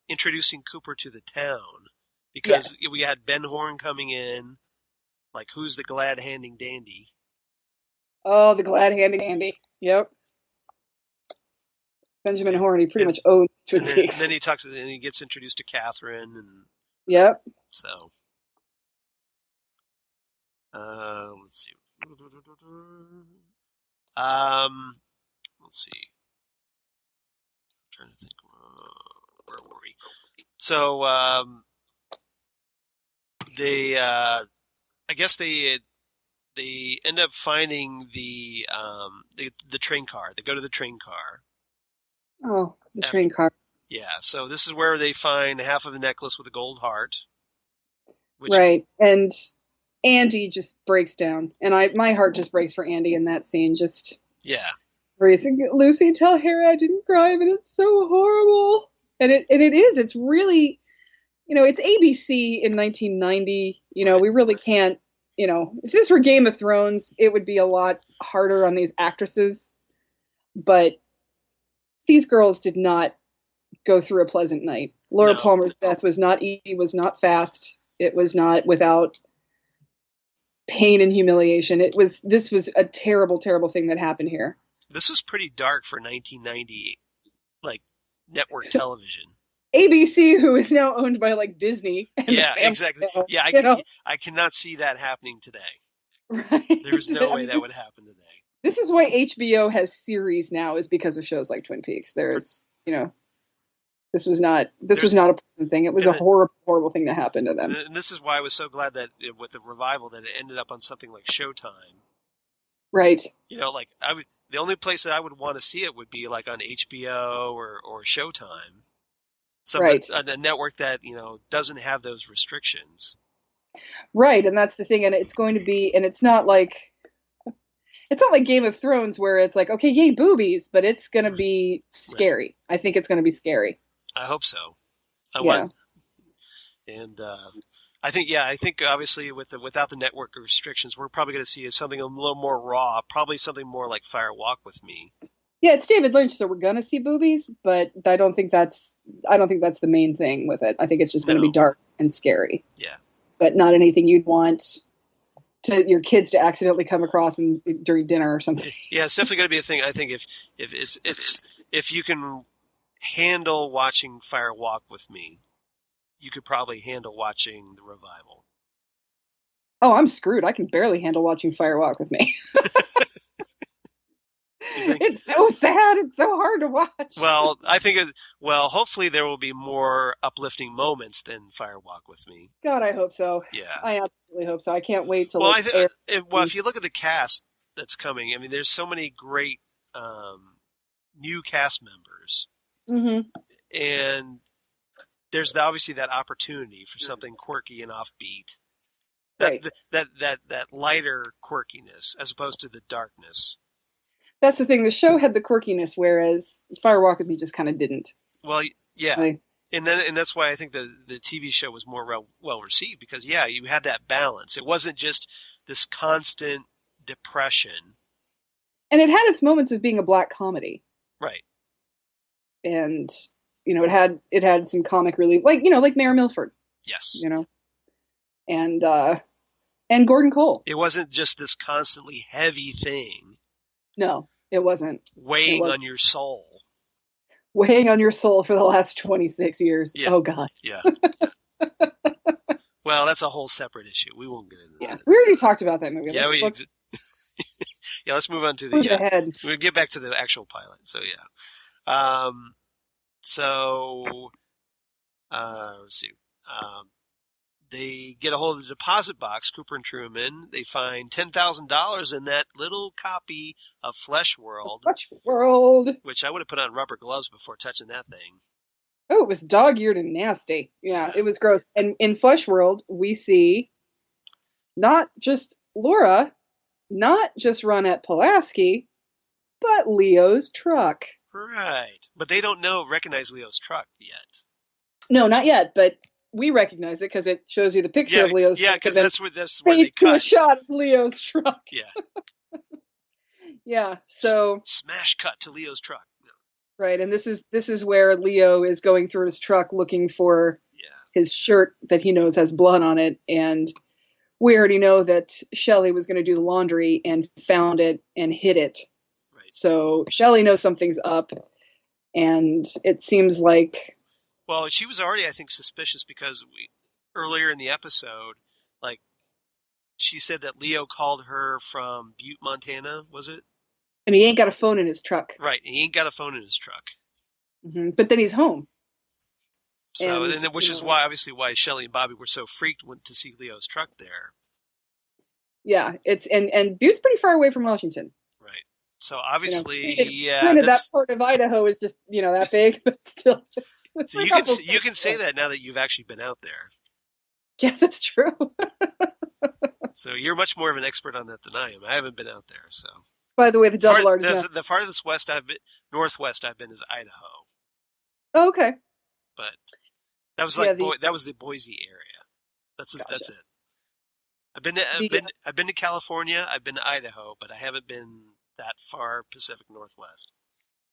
introducing Cooper to the town because we had Ben Horne coming in, like who's the glad-handing dandy? Oh, the glad-handing dandy. Yep. Benjamin Horne. He pretty much owns Twin Peaks. And then he gets introduced to Catherine, and yep. So, let's see. Let's see. I'm trying to think. Where were we? So, I guess they end up finding the train car. They go to the train car. Oh, the train car. Yeah. So this is where they find half of the necklace with a gold heart. Right. And Andy just breaks down, and my heart just breaks for Andy in that scene. Just where he's like, "Lucy, tell Harry I didn't cry, but it's so horrible." And it is. It's really, it's ABC in 1990. We really can't. If this were Game of Thrones, it would be a lot harder on these actresses. But these girls did not go through a pleasant night. Laura Palmer's death was not easy, was not fast. It was not without pain and humiliation. This was a terrible, terrible thing that happened here. This was pretty dark for 1990, like network television. ABC, who is now owned by like Disney. Yeah, exactly. Yeah, I cannot see that happening today. Right. There's no way that would happen today. This is why HBO has series now, is because of shows like Twin Peaks. There's, this was not a pleasant thing. It was a horrible, horrible thing that happened to them. And this is why I was so glad that with the revival that it ended up on something like Showtime. Right. The only place that I would want to see it would be like on HBO or Showtime. A network that, doesn't have those restrictions. Right, and that's the thing, and it's going to be, and it's not like Game of Thrones where it's like, okay, yay, boobies, but it's going to be scary. Right. I think it's going to be scary. I hope so. I think obviously without the network restrictions, we're probably going to see something a little more raw, probably something more like Fire Walk with Me. Yeah, it's David Lynch, so we're gonna see boobies, but I don't think that's the main thing with it. I think it's just going to be dark and scary. Yeah, but not anything you'd want your kids to accidentally come across during dinner or something. Yeah, it's definitely going to be a thing. I think if you can handle watching Fire Walk with Me, you could probably handle watching The Revival. Oh, I'm screwed. I can barely handle watching Fire Walk with Me. It's so sad. It's so hard to watch. Well, I think hopefully there will be more uplifting moments than Fire Walk with Me. God, I hope so. Yeah. I absolutely hope so. I can't wait to if you look at the cast that's coming, I mean, there's so many great new cast members. Mm-hmm. And there's obviously that opportunity for something quirky and offbeat. That lighter quirkiness as opposed to the darkness. That's the thing. The show had the quirkiness, whereas Fire Walk with Me just kind of didn't. Well, yeah, and that's why I think the TV show was more well received because you had that balance. It wasn't just this constant depression, and it had its moments of being a black comedy, right? And it had some comic relief, like Mayor Milford. Yes, and Gordon Cole. It wasn't just this constantly heavy thing. No, it wasn't. Weighing on your soul. Weighing on your soul for the last 26 years. Yeah. Oh, God. Yeah. Well, that's a whole separate issue. We won't get into that. We already talked about that movie. Yeah, let's move on to the... we'll get back to the actual pilot. So, yeah. Let's see. They get a hold of the deposit box, Cooper and Truman. They find $10,000 in that little copy of Flesh World. Flesh World. Which I would have put on rubber gloves before touching that thing. Oh, it was dog-eared and nasty. Yeah, it was gross. And in Flesh World, we see not just Laura, not just Ronette Pulaski, but Leo's truck. Right. But they don't recognize Leo's truck yet. No, not yet, but... we recognize it because it shows you the picture of Leo's truck. Yeah, because that's where they cut. A shot of Leo's truck. Yeah. Yeah, so... smash cut to Leo's truck. Right, and this is where Leo is going through his truck looking for his shirt that he knows has blood on it, and we already know that Shelley was going to do the laundry and found it and hid it. Right. So Shelley knows something's up, and it seems like... well, she was already, I think, suspicious because earlier in the episode, she said that Leo called her from Butte, Montana, was it? And he ain't got a phone in his truck. Right, and he ain't got a phone in his truck. Mm-hmm. But then he's home. So, which is why Shelley and Bobby were so freaked to see Leo's truck there. Yeah, it's and Butte's pretty far away from Washington. Right. So obviously, granted, that part of Idaho is just that big, but still. So you can say that now that you've actually been out there. Yeah, that's true. So you're much more of an expert on that than I am. I haven't been out there, so. By the way, the double R. The farthest northwest I've been is Idaho. Oh, okay. But that was that was the Boise area. That's it. I've been to California. I've been to Idaho, but I haven't been that far Pacific Northwest.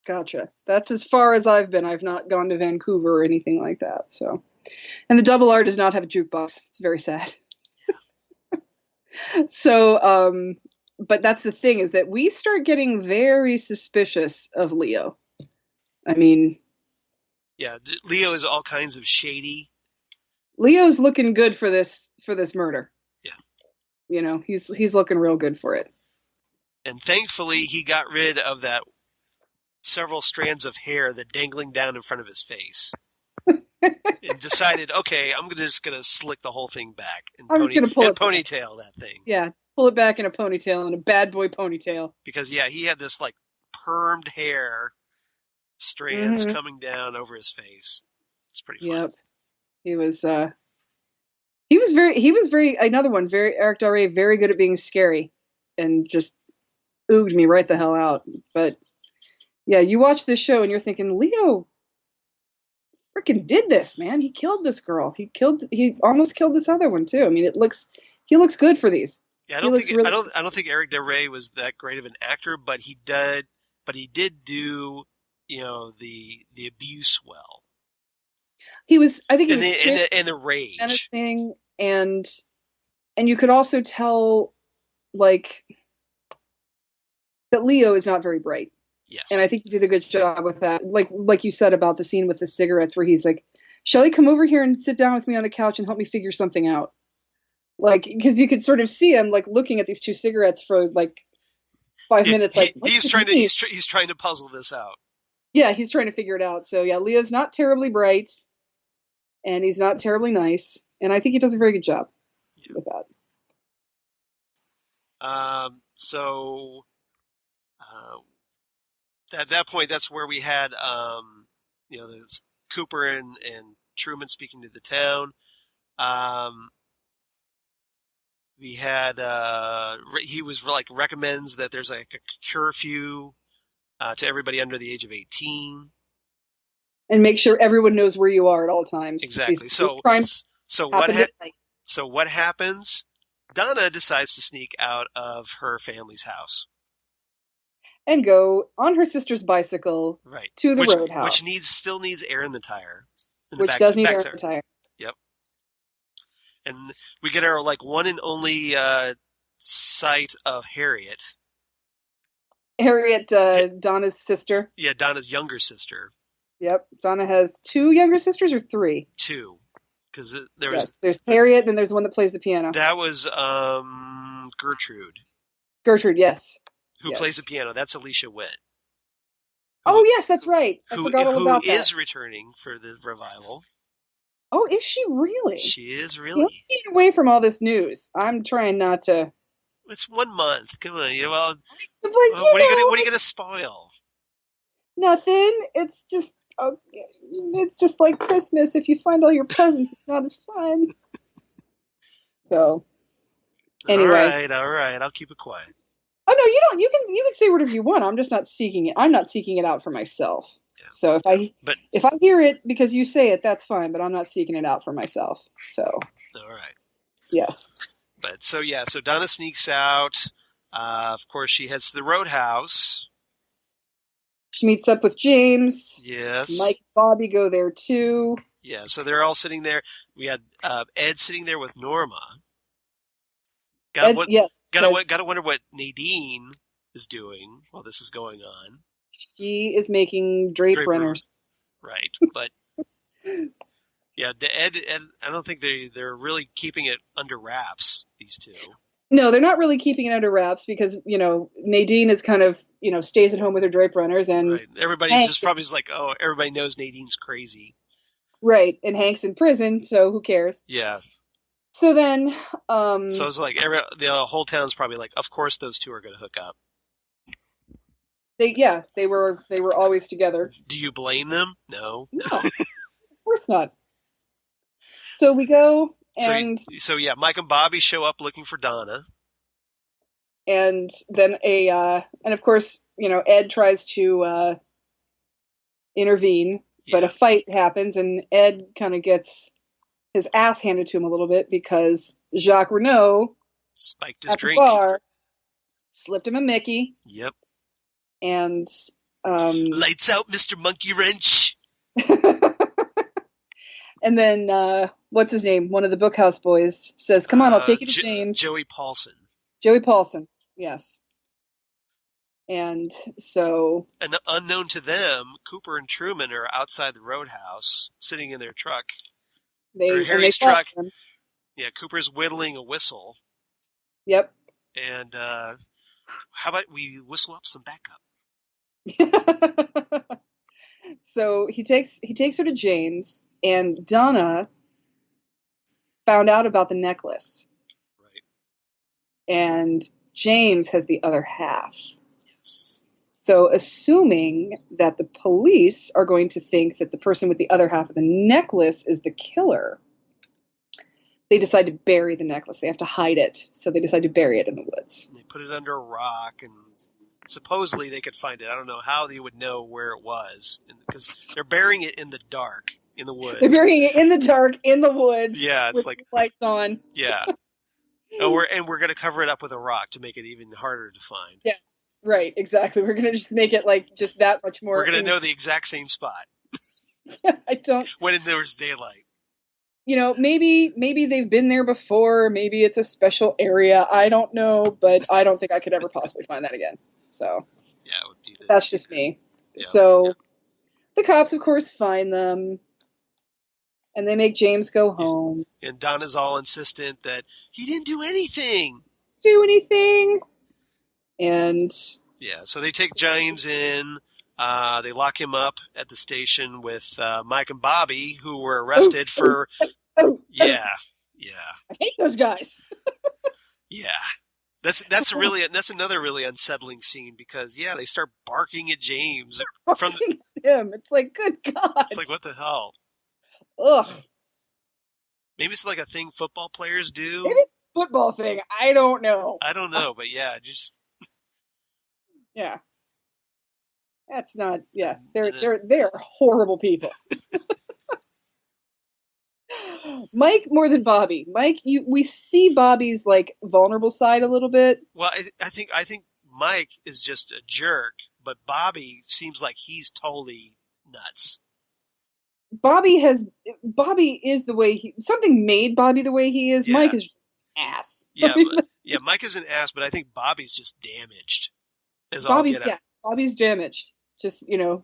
Gotcha. That's as far as I've been. I've not gone to Vancouver or anything like that. So, and the double R does not have a jukebox. It's very sad. Yeah. So, but that's the thing, is that we start getting very suspicious of Leo. I mean, yeah, Leo is all kinds of shady. Leo's looking good for this murder. Yeah. He's looking real good for it. And thankfully, he got rid of that several strands of hair that dangling down in front of his face. And decided, okay, I'm just gonna slick the whole thing back and ponytail that thing. Yeah, pull it back in a ponytail, and a bad boy ponytail. Because he had this permed hair strands coming down over his face. It's pretty fun. Yep. He was very another one, very Eric Del Rey, very good at being scary, and just ooged me right the hell out. But yeah, you watch this show and you're thinking, Leo freaking did this, man. He killed this girl. He almost killed this other one too. I mean, he looks good for these. Yeah, I don't think Eric Del Rey was that great of an actor, but he but he did do, the abuse well. I think he was and the rage. Menacing, and you could also tell, like, that Leo is not very bright. Yes. And I think he did a good job with that. Like you said about the scene with the cigarettes where he's like, Shelley, come over here and sit down with me on the couch and help me figure something out. Like, because you could sort of see him, like, looking at these two cigarettes for, like, 5 minutes. Like, he's trying to puzzle this out. Yeah, he's trying to figure it out. So, yeah, Leo's not terribly bright, and he's not terribly nice. And I think he does a very good job with that. At that point, that's where we had, Cooper and Truman speaking to the town. We had, he was recommends that there's like a curfew to everybody under the age of 18. And make sure everyone knows where you are at all times. Exactly. So what happens? Donna decides to sneak out of her family's house. And go on her sister's bicycle to the roadhouse. Which still needs air in the tire. Which does need air in the tire. Yep. And we get our one and only sight of Harriet. Harriet, Donna's sister. Yeah, Donna's younger sister. Yep. Donna has 2 younger sisters or 3? 2. Because there's Harriet, then there's the one that plays the piano. That was Gertrude. Gertrude, yes. Who plays the piano. That's Alicia Witt. Oh, yes, that's right. I forgot all about that. Who is returning for the revival. Oh, is she really? She is really. Let's get away from all this news. I'm trying not to. It's 1 month. Come on. What are you going to spoil? Nothing. It's just like Christmas. If you find all your presents, it's not as fun. So, anyway. All right. I'll keep it quiet. Oh no, you don't. You can say whatever you want. I'm just not seeking it. I'm not seeking it out for myself. Yeah. So if I hear it because you say it, that's fine. But I'm not seeking it out for myself. So. All right. Yes. But so Donna sneaks out. Of course, she heads to the roadhouse. She meets up with James. Yes. Mike and Bobby go there too. Yeah. So they're all sitting there. We had Ed sitting there with Norma. Gotta wonder what Nadine is doing while this is going on. She is making drape runners. Right, but yeah, Ed, I don't think they're really keeping it under wraps, these two. No, they're not really keeping it under wraps because, Nadine is kind of, stays at home with her drape runners and everybody's just probably like, oh, everybody knows Nadine's crazy. Right, and Hank's in prison, so who cares? Yeah. So then, so it's like the whole town's probably like, of course those two are going to hook up. They were always together. Do you blame them? No, of course not. So we go and so Mike and Bobby show up looking for Donna, and then and of course Ed tries to intervene, but a fight happens, and Ed kind of gets his ass handed to him a little bit because Jacques Renault spiked his drink. Bar, slipped him a Mickey. Yep. And lights out, Mr. Monkey Wrench. And then what's his name? One of the Bookhouse boys says, "Come on, I'll take you to James." Joey Paulson. Joey Paulson. Yes. And so, and unknown to them, Cooper and Truman are outside the roadhouse, sitting in their truck. Harry's truck. Yeah, Cooper's whittling a whistle. Yep. And how about we whistle up some backup? So he takes her to James, and Donna found out about the necklace. Right. And James has the other half. Yes. So assuming that the police are going to think that the person with the other half of the necklace is the killer, they decide to bury the necklace. They have to hide it. So they decide to bury it in the woods. They put it under a rock, and supposedly they could find it. I don't know how they would know where it was, because they're burying it in the dark, in the woods. They're burying it in the dark, in the woods. Yeah, it's with lights on. Yeah. And we're going to cover it up with a rock to make it even harder to find. Yeah. Right, exactly. We're gonna just make it like just that much more. We're gonna know the exact same spot. I don't. When there's daylight. Maybe they've been there before. Maybe it's a special area. I don't know, but I don't think I could ever possibly find that again. So yeah, it would be that's just me. Yeah. So the cops, of course, find them, and they make James go home. And Donna's all insistent that he didn't do anything. And yeah, so they take James in. They lock him up at the station with Mike and Bobby, who were arrested for. Yeah. I hate those guys. Yeah, that's another really unsettling scene because they start barking at James from him. It's like, good God. It's like, what the hell? Ugh. Maybe it's like a thing football players do. Maybe it's a football thing. I don't know. But just. Yeah. That's not. Yeah, they're horrible people. Mike more than Bobby. Mike, we see Bobby's like vulnerable side a little bit. Well, I think Mike is just a jerk, but Bobby seems like he's totally nuts. Bobby is the way something made Bobby the way he is. Yeah. Mike is just an ass. Yeah, Mike is an ass, but I think Bobby's just damaged. Bobby's damaged. Just, and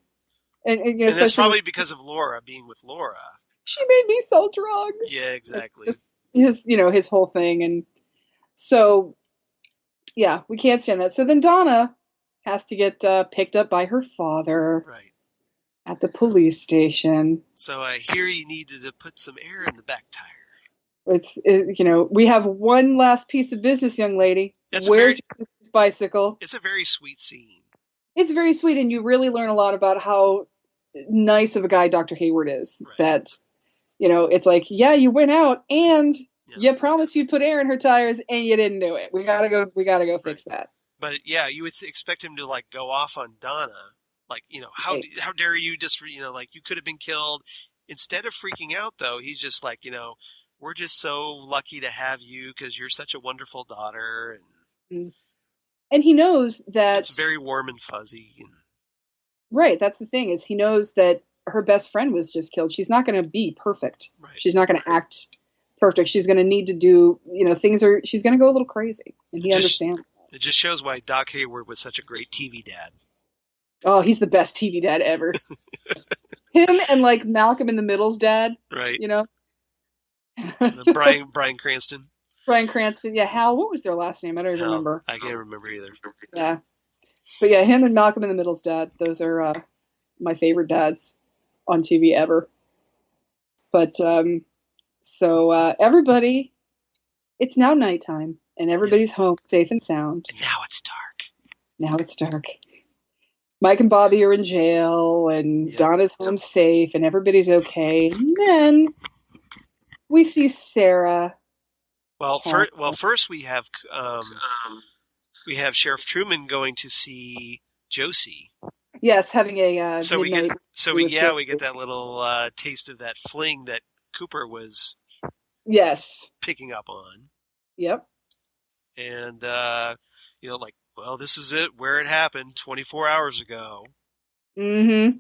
that's probably because of Laura being with Laura. She made me sell drugs. Yeah, exactly. Just his whole thing. And so, yeah, we can't stand that. So then Donna has to get picked up by her father. Right. At the police station. So I hear you needed to put some air in the back tire. We have one last piece of business, young lady. Where's your bicycle? It's a very sweet scene. It's very sweet, and you really learn a lot about how nice of a guy Dr. Hayward is. Right. That, it's like, yeah, you went out and you promised you'd put air in her tires and you didn't do it. We gotta go fix that. But yeah, you would expect him to like go off on Donna. Like, how dare you just, like you could have been killed. Instead of freaking out though, he's just like, we're just so lucky to have you because you're such a wonderful daughter. And he knows that it's very warm and fuzzy. Right. That's the thing is he knows that her best friend was just killed. She's not going to be perfect. Right. She's not going to act perfect. She's going to need to do, she's going to go a little crazy. And he understands. It just shows why Doc Hayward was such a great TV dad. Oh, he's the best TV dad ever. Him and like Malcolm in the Middle's dad. Right. Bryan Cranston. Bryan Cranston. Yeah. Hal, what was their last name? I don't even remember. I can't remember either. Yeah. But yeah, him and Malcolm in the Middle's dad. Those are my favorite dads on TV ever. But so everybody, it's now nighttime and everybody's home safe and sound. And now it's dark. Mike and Bobby are in jail and Donna's home safe and everybody's okay. And then we see Sarah. Well, first we have Sheriff Truman going to see Josie. Yes, having a we get that little taste of that fling that Cooper was picking up on. Yep. And this is it where it happened 24 hours ago. Mm-hmm.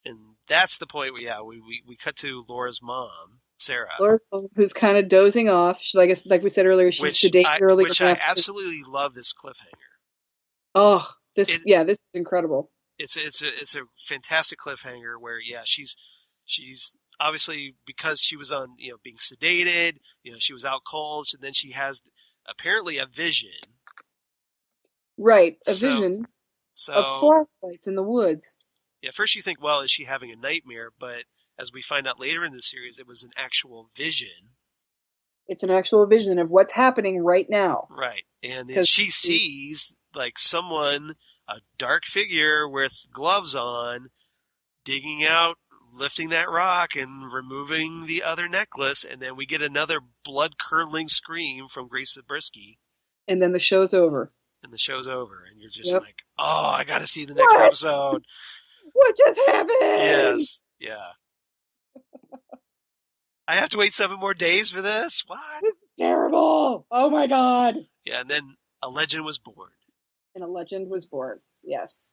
And that's the point. We cut to Laura's mom, Sarah, who's kind of dozing off. She, like we said earlier, she's sedated early. Which I absolutely love this cliffhanger. Oh, this is incredible. It's a fantastic cliffhanger where she's obviously because she was on being sedated, she was out cold, and then she has apparently a vision. Right, vision of flashlights in the woods. Yeah, first you think, well, is she having a nightmare? But as we find out later in the series, it was an actual vision. It's an actual vision of what's happening right now. Right, and then she sees like someone, a dark figure with gloves on, digging out, lifting that rock and removing the other necklace, and then we get another blood-curdling scream from Grace Zabriskie. And then the show's over. And you're just like, oh, I got to see the next episode. What just happened? Yes, yeah. I have to wait 7 more days for this? What? This is terrible. Oh, my God. Yeah, and then a legend was born. And a legend was born. Yes.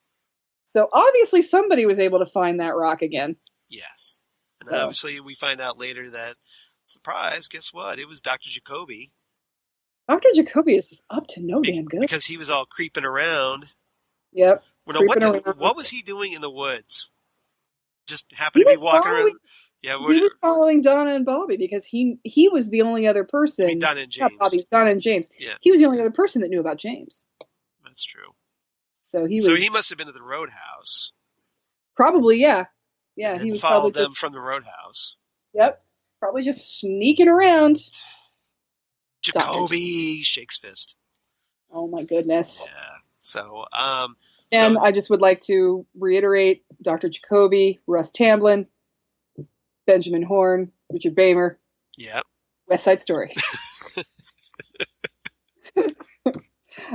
So obviously somebody was able to find that rock again. Yes. And obviously we find out later that, surprise, guess what? It was Dr. Jacoby. Dr. Jacoby is just up to no damn good. Because he was all creeping around. Yep. Well, what was he doing in the woods? Just happened to be walking around. Yeah, he was following Donna and Bobby because he was the only other person. I mean, Donna and James. Not Bobby, Donna and James. Yeah. He was the only other person that knew about James. That's true. So he must have been at the roadhouse. Probably, yeah. Yeah, he was followed them from the roadhouse. Yep. Probably just sneaking around. Jacoby shakes fist. Oh my goodness. Yeah. So, and I just would like to reiterate Dr. Jacoby, Russ Tamblyn, Benjamin Horne, Richard Bamer. Yeah. West Side Story.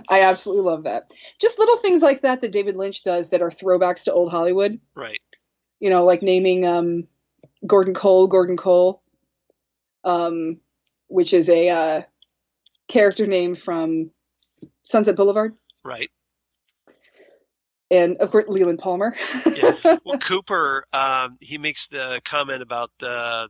I absolutely love that. Just little things like that David Lynch does that are throwbacks to old Hollywood. Right. You know, like naming Gordon Cole, which is a character name from Sunset Boulevard. Right. And, of course, Leland Palmer. Yeah. Well, Cooper, he makes the comment about, that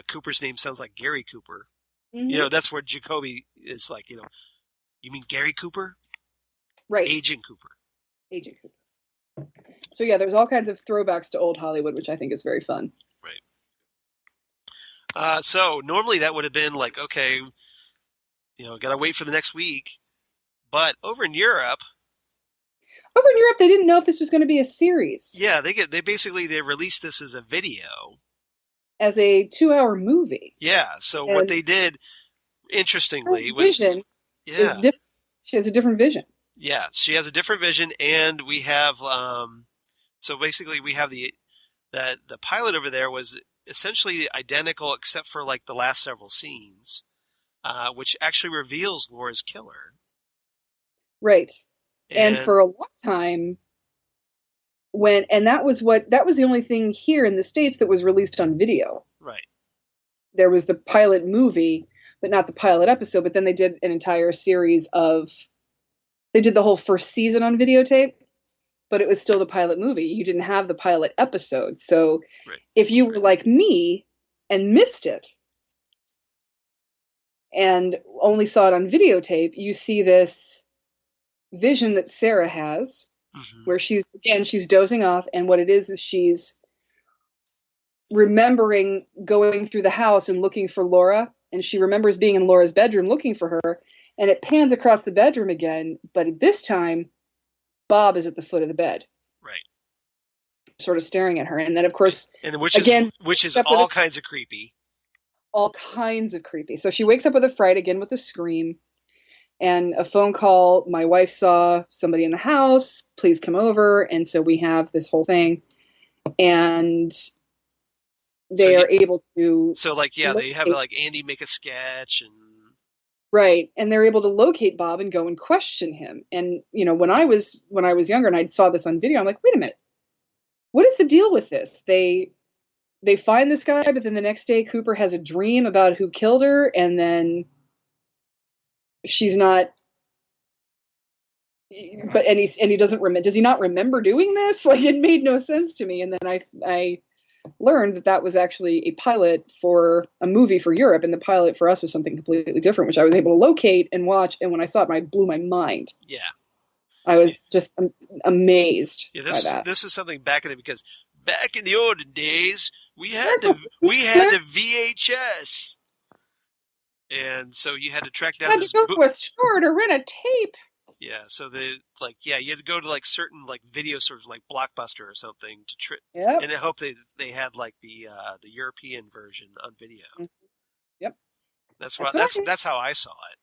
Cooper's name sounds like Gary Cooper. Mm-hmm. You know, that's where Jacoby is like, you mean Gary Cooper? Right. Agent Cooper. So, yeah, there's all kinds of throwbacks to old Hollywood, which I think is very fun. Right. So, normally that would have been like, okay, got to wait for the next week. But over in Europe, they didn't know if this was going to be a series. Yeah, they basically released this as a video. As a 2-hour movie. Yeah, so what they did, interestingly, was... Vision is different. She has a different vision. Yeah, she has a different vision, and we have... so basically, we have the pilot over there was essentially identical except for like the last several scenes, which actually reveals Laura's killer. Right. And for a long time, that was the only thing here in the States that was released on video. Right. There was the pilot movie, but not the pilot episode. But then they did an entire series they did the whole first season on videotape, but it was still the pilot movie. You didn't have the pilot episode. So if you were like me and missed it and only saw it on videotape, you see this vision that Sarah has, where she's dozing off, and what it is she's remembering going through the house and looking for Laura, and she remembers being in Laura's bedroom looking for her, and it pans across the bedroom again, but this time Bob is at the foot of the bed. Right. Sort of staring at her, and then of course, which is all kinds of creepy. All kinds of creepy. So she wakes up with a fright again with a scream. And a phone call, my wife saw somebody in the house, please come over. And so we have this whole thing. And they are able to... So, they have, Andy make a sketch. Right. And they're able to locate Bob and go and question him. And, when I was younger and I saw this on video, I'm like, wait a minute. What is the deal with this? They find this guy, but then the next day Cooper has a dream about who killed her, and then... she's not, and he doesn't remember. Does he not remember doing this? Like, it made no sense to me. And then I learned that was actually a pilot for a movie for Europe, and the pilot for us was something completely different, which I was able to locate and watch. And when I saw it, it blew my mind. Yeah, I was just amazed. Yeah, by that. This is something back in the because back in the olden days we had the VHS. And so you had to track down this book. You had to go to a store to rent a tape. Yeah, so you had to go to certain video stores like Blockbuster or something to and I hope they had the European version on video. Yep. That's how I saw it.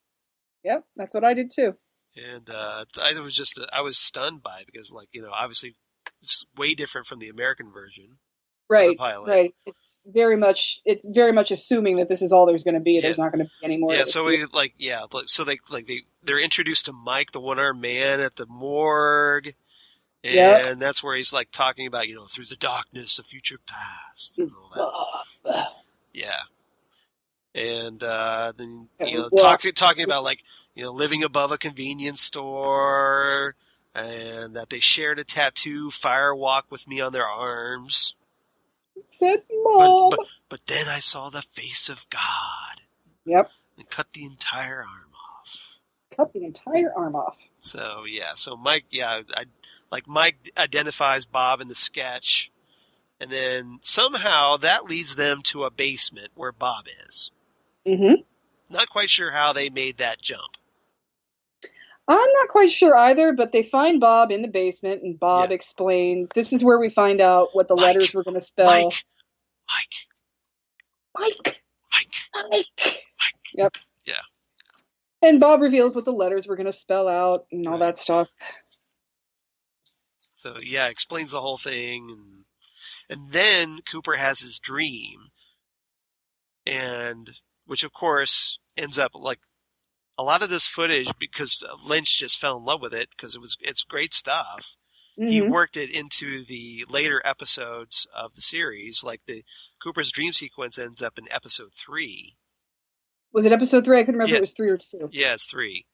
Yep, that's what I did too. And I was stunned by it because obviously it's way different from the American version. Right. Right. It's very much assuming that this is all there's going to be. Yeah. There's not going to be any more. Yeah, so they're introduced to Mike, the one-armed man at the morgue, and that's where he's talking about through the darkness, the future past, and all that. Yeah, And then talking about like living above a convenience store, and that they shared a tattoo fire walk with me on their arms. Said Mom. But then I saw the face of God. Yep. And cut the entire arm off. So Mike, Mike identifies Bob in the sketch, and then somehow that leads them to a basement where Bob is. Mm-hmm. Not quite sure how they made that jump. I'm not quite sure either, but they find Bob in the basement, and Bob explains. This is where we find out what the letters were going to spell. Mike. Yep. Yeah. And Bob reveals what the letters were going to spell out and all that stuff. So, explains the whole thing. And then Cooper has his dream, and which, of course, ends up like a lot of this footage, because Lynch just fell in love with it because it's great stuff. Mm-hmm. He worked it into the later episodes of the series. Like the Cooper's dream sequence ends up in episode 3. Was it episode 3? I couldn't remember if it was 3 or 2. Yeah, it's 3.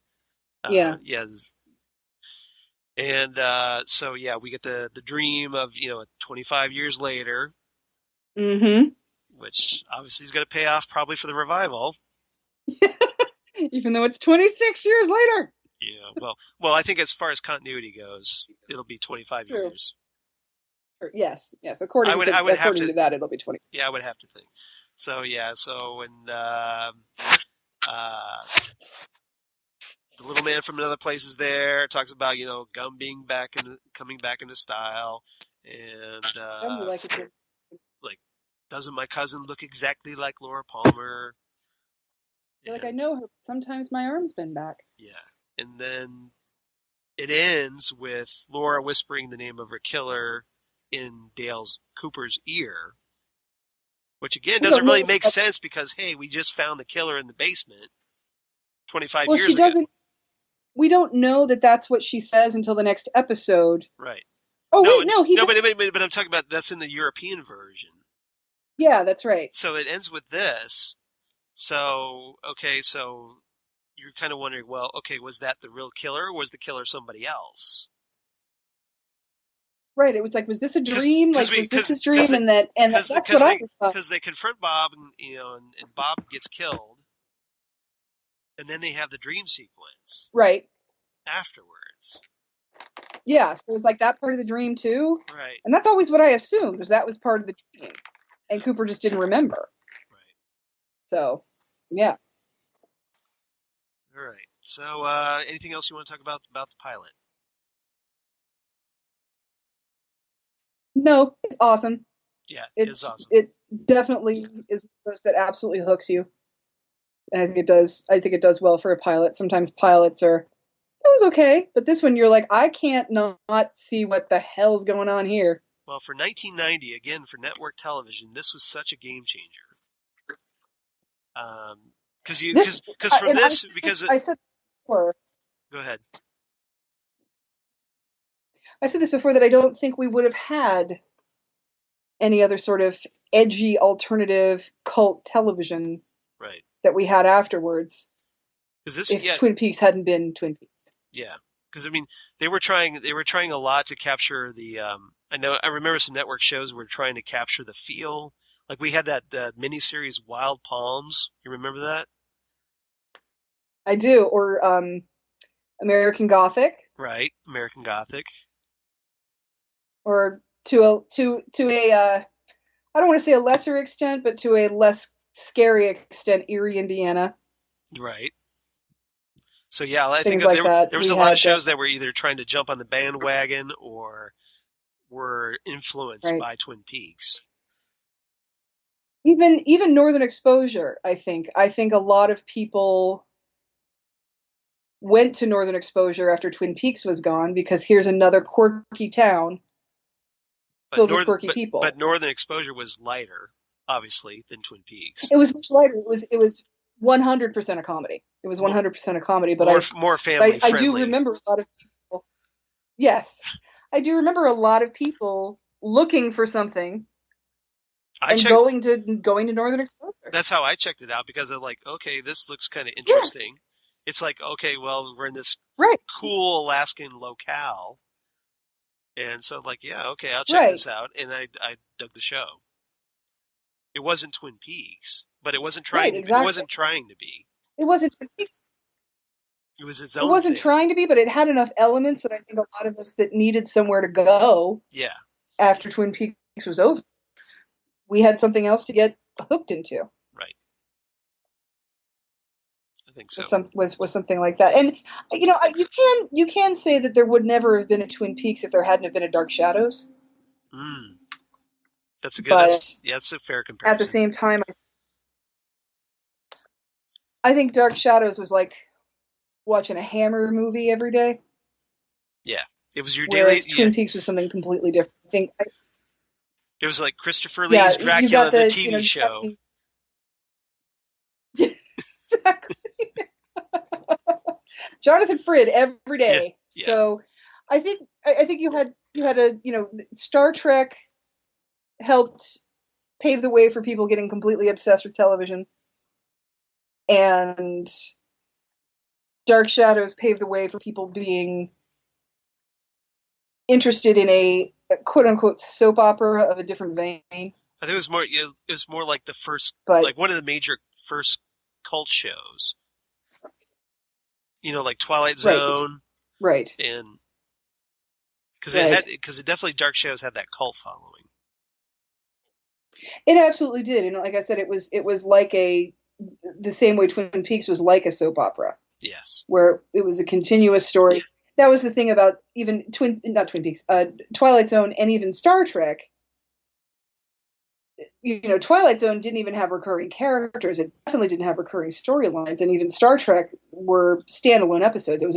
Yes. And we get the dream of 25 years later. Mm-hmm. Which obviously is going to pay off probably for the revival. Even though it's 26 years later. Yeah, well, I think as far as continuity goes, it'll be 25 years. Yes. According to that, it'll be 20. Yeah, I would have to think. So when the little man from another place is there, talks about gum being coming back into style, and doesn't my cousin look exactly like Laura Palmer? I know her. Sometimes my arm's been back. Yeah. And then it ends with Laura whispering the name of her killer in Cooper's ear, which again doesn't really make sense because, hey, we just found the killer in the basement 25 years ago. We don't know that that's what she says until the next episode. Right. Oh, but I'm talking about that's in the European version. Yeah, that's right. So it ends with this. So you're kind of wondering, well, okay, was that the real killer, or was the killer somebody else? Right. It was like, was this a dream? Was this his dream? That's what I thought. Because they confront Bob, and Bob gets killed, and then they have the dream sequence. Right. Afterwards. Yeah. So it's like that part of the dream too. Right. And that's always what I assumed, because that was part of the dream, and Cooper just didn't remember. So, yeah. All right. So, anything else you want to talk about the pilot? No, it's awesome. Yeah, it's awesome. It definitely is a post that absolutely hooks you. And I think it does. I think it does well for a pilot. Sometimes pilots it was okay, but this one you're like, I can't not see what the hell's going on here. Well, for 1990, again for network television, this was such a game changer. Because I said before. Go ahead. I said this before that I don't think we would have had any other sort of edgy alternative cult television that we had afterwards. If Twin Peaks hadn't been Twin Peaks. Yeah, because they were trying a lot to capture the. I remember some network shows were trying to capture the feel. Like we had that miniseries Wild Palms. You remember that? I do. Or American Gothic. Right, American Gothic. Or to a I don't want to say a lesser extent, but to a less scary extent, Erie, Indiana. Right. So yeah, I Things think like there was a lot of shows that were either trying to jump on the bandwagon or were influenced by Twin Peaks. Even Northern Exposure, I think a lot of people went to Northern Exposure after Twin Peaks was gone because here's another quirky town filled with quirky people. But Northern Exposure was lighter, obviously, than Twin Peaks. It was much lighter. It was 100% a comedy. It was 100% a comedy, but more family friendly. I do remember a lot of people. Yes, I do remember a lot of people looking for something going to Northern Exposure. That's how I checked it out, because I'm like, okay, this looks kind of interesting. Yeah. It's like, okay, well, we're in this cool Alaskan locale. And so like, yeah, okay, I'll check this out. And I dug the show. It wasn't Twin Peaks, but it wasn't trying to be. It wasn't trying to be. It wasn't Twin Peaks. It was its own It wasn't trying to be, but it had enough elements that I think a lot of us that needed somewhere to go. Yeah. After Twin Peaks was over, we had something else to get hooked into. Right. I think so. Was something like that. And you can say that there would never have been a Twin Peaks if there hadn't have been a Dark Shadows. That's a good. That's a fair comparison. At the same time, I think Dark Shadows was like watching a Hammer movie every day. Yeah, it was your daily. Twin Peaks was something completely different. I think it was like Christopher Lee's Dracula, the TV show. Exactly. Jonathan Frid every day. Yeah. So I think you had a Star Trek helped pave the way for people getting completely obsessed with television, and Dark Shadows paved the way for people being interested in a quote unquote soap opera of a different vein. I think it was more like the first, like one of the major first cult shows. Like Twilight Zone, right? And because it definitely Dark Shadows had that cult following. It absolutely did, and like I said, it was like the same way Twin Peaks was like a soap opera. Yes, where it was a continuous story. That was the thing about even Twilight Zone, and even Star Trek. Twilight Zone didn't even have recurring characters. It definitely didn't have recurring storylines, and even Star Trek were standalone episodes. It was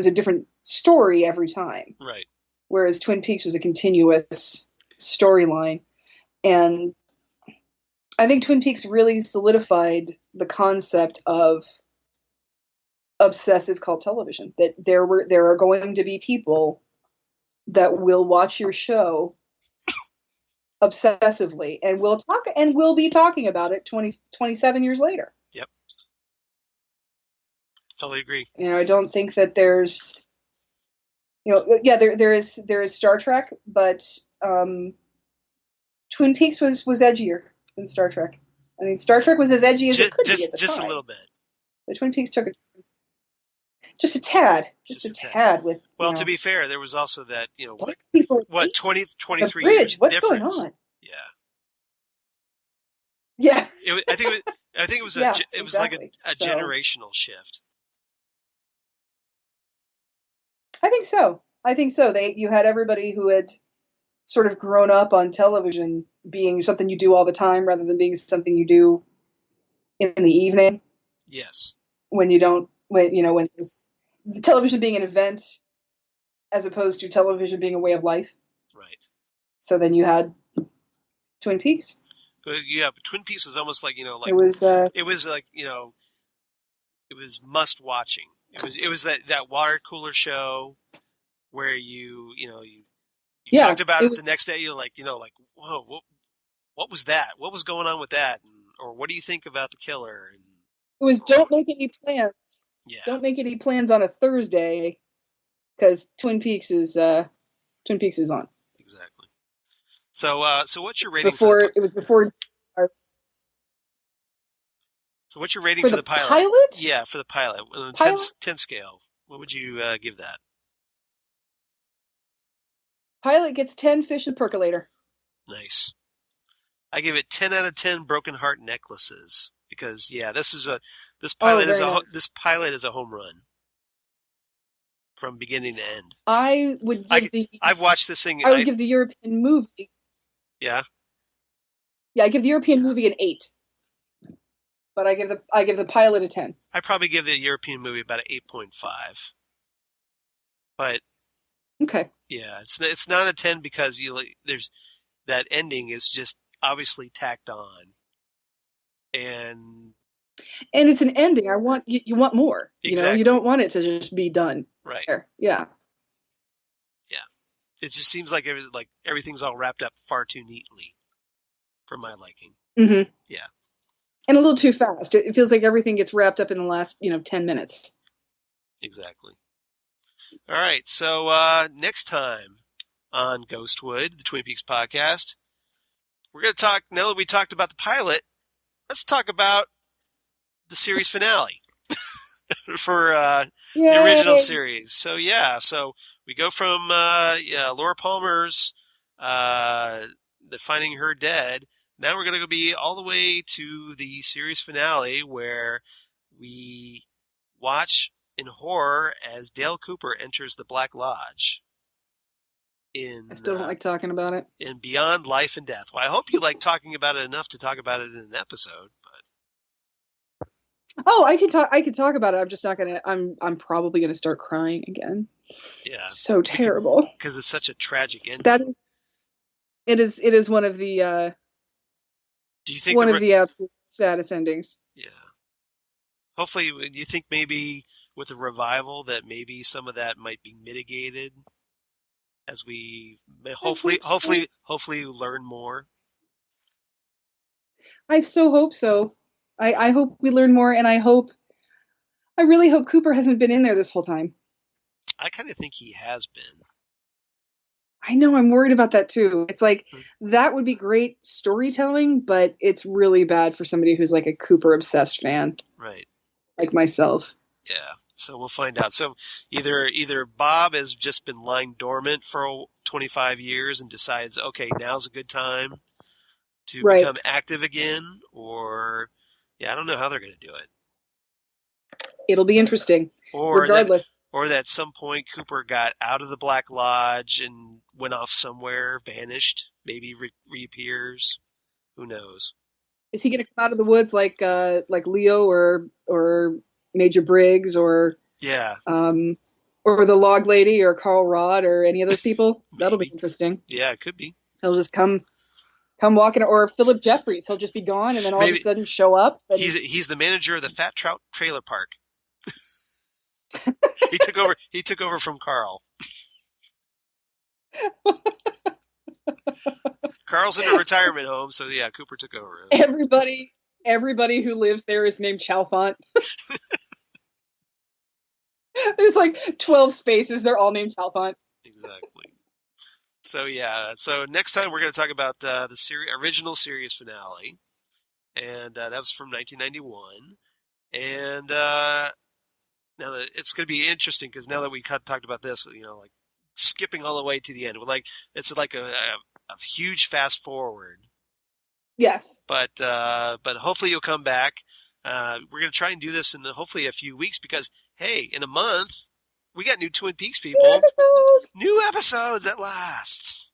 a different story every time. Right. Whereas Twin Peaks was a continuous storyline, and I think Twin Peaks really solidified the concept of obsessive cult television. That there are going to be people that will watch your show obsessively, and we'll be talking about it 27 years later. Yep. Totally agree. I don't think that there's, there is Star Trek, but Twin Peaks was edgier than Star Trek. I mean, Star Trek was as edgy as it could be at the time. A little bit. But Twin Peaks took it just a tad with. Well, to be fair, there was also that 23 years difference. What's going on? Yeah. Yeah. I think it was exactly. Like a generational shift. I think so. You had everybody who had sort of grown up on television being something you do all the time rather than being something you do in the evening. Yes. When there's the television being an event as opposed to television being a way of life. Right. So then you had Twin Peaks. Yeah, but Twin Peaks was almost like, like it was must watching. It was that water cooler show where you talked about it the next day. You're like, whoa, what was that? What was going on with that? Or what do you think about the killer? And it was don't make any plans. Yeah. Don't make any plans on a Thursday because Twin Peaks is on. Exactly. So what's your rating? It was before. So what's your rating for the pilot? Yeah, for the pilot. 10 scale. What would you give that? Pilot gets 10 fish and percolator. Nice. I give it 10 out of 10 broken heart necklaces because this pilot is a home run from beginning to end. I've watched this thing. I would give the European movie. Yeah. Yeah, I give the European movie an 8. But I give the pilot a 10. I probably give the European movie about an 8.5. But okay. Yeah, it's not a 10 because there's that ending is just obviously tacked on. And it's an ending. You want more. Exactly. You don't want it to just be done. Right. There. Yeah. Yeah. It just seems like everything's all wrapped up far too neatly. for my liking. Mm-hmm. Yeah. And a little too fast. It feels like everything gets wrapped up in the last, 10 minutes. Exactly. All right. So next time on Ghostwood, the Twin Peaks podcast, we're going to talk, now that we talked about the pilot, let's talk about the series finale for the original series. So we go from Laura Palmer's the finding her dead. Now we're going to be all the way to the series finale where we watch in horror as Dale Cooper enters the Black Lodge. I still don't like talking about it. In Beyond Life and Death. Well, I hope you like talking about it enough to talk about it in an episode. But oh, I could talk about it. I'm just not gonna. I'm probably gonna start crying again. Yeah, so terrible because it's such a tragic ending. That is. It is one of the. Do you think one of the absolute saddest endings? Yeah. Hopefully, do you think maybe with the revival that maybe some of that might be mitigated as we hopefully learn more? I so hope so. I hope we learn more, and I really hope Cooper hasn't been in there this whole time. I kind of think he has been. I know, I'm worried about that too. It's like, that would be great storytelling, but it's really bad for somebody who's like a Cooper obsessed fan. Right. Like myself. Yeah. So we'll find out. So either Bob has just been lying dormant for 25 years and decides, okay, now's a good time to become active again, or I don't know how they're going to do it. It'll be interesting. Regardless. Or that at some point Cooper got out of the Black Lodge and went off somewhere, vanished, maybe reappears. Who knows? Is he going to come out of the woods like Leo or Major Briggs or or the Log Lady or Carl Rod or any of those people? That'll be interesting. Yeah, it could be. He'll just come walking, or Philip Jeffries. He'll just be gone and then all of a sudden show up. He's the manager of the Fat Trout Trailer Park. He took over from Carl. Carl's in a retirement home, so Cooper took over. Everybody who lives there is named Chalfont. There's like 12 spaces. They're all named Chalfont. Exactly. So so next time we're going to talk about the original series finale, and that was from 1991, and now that it's going to be interesting because now that we talked about this, like skipping all the way to the end, it's like a huge fast forward. Yes. But hopefully you'll come back. We're going to try and do this in hopefully a few weeks because hey, in a month we got new Twin Peaks people. New episodes at last.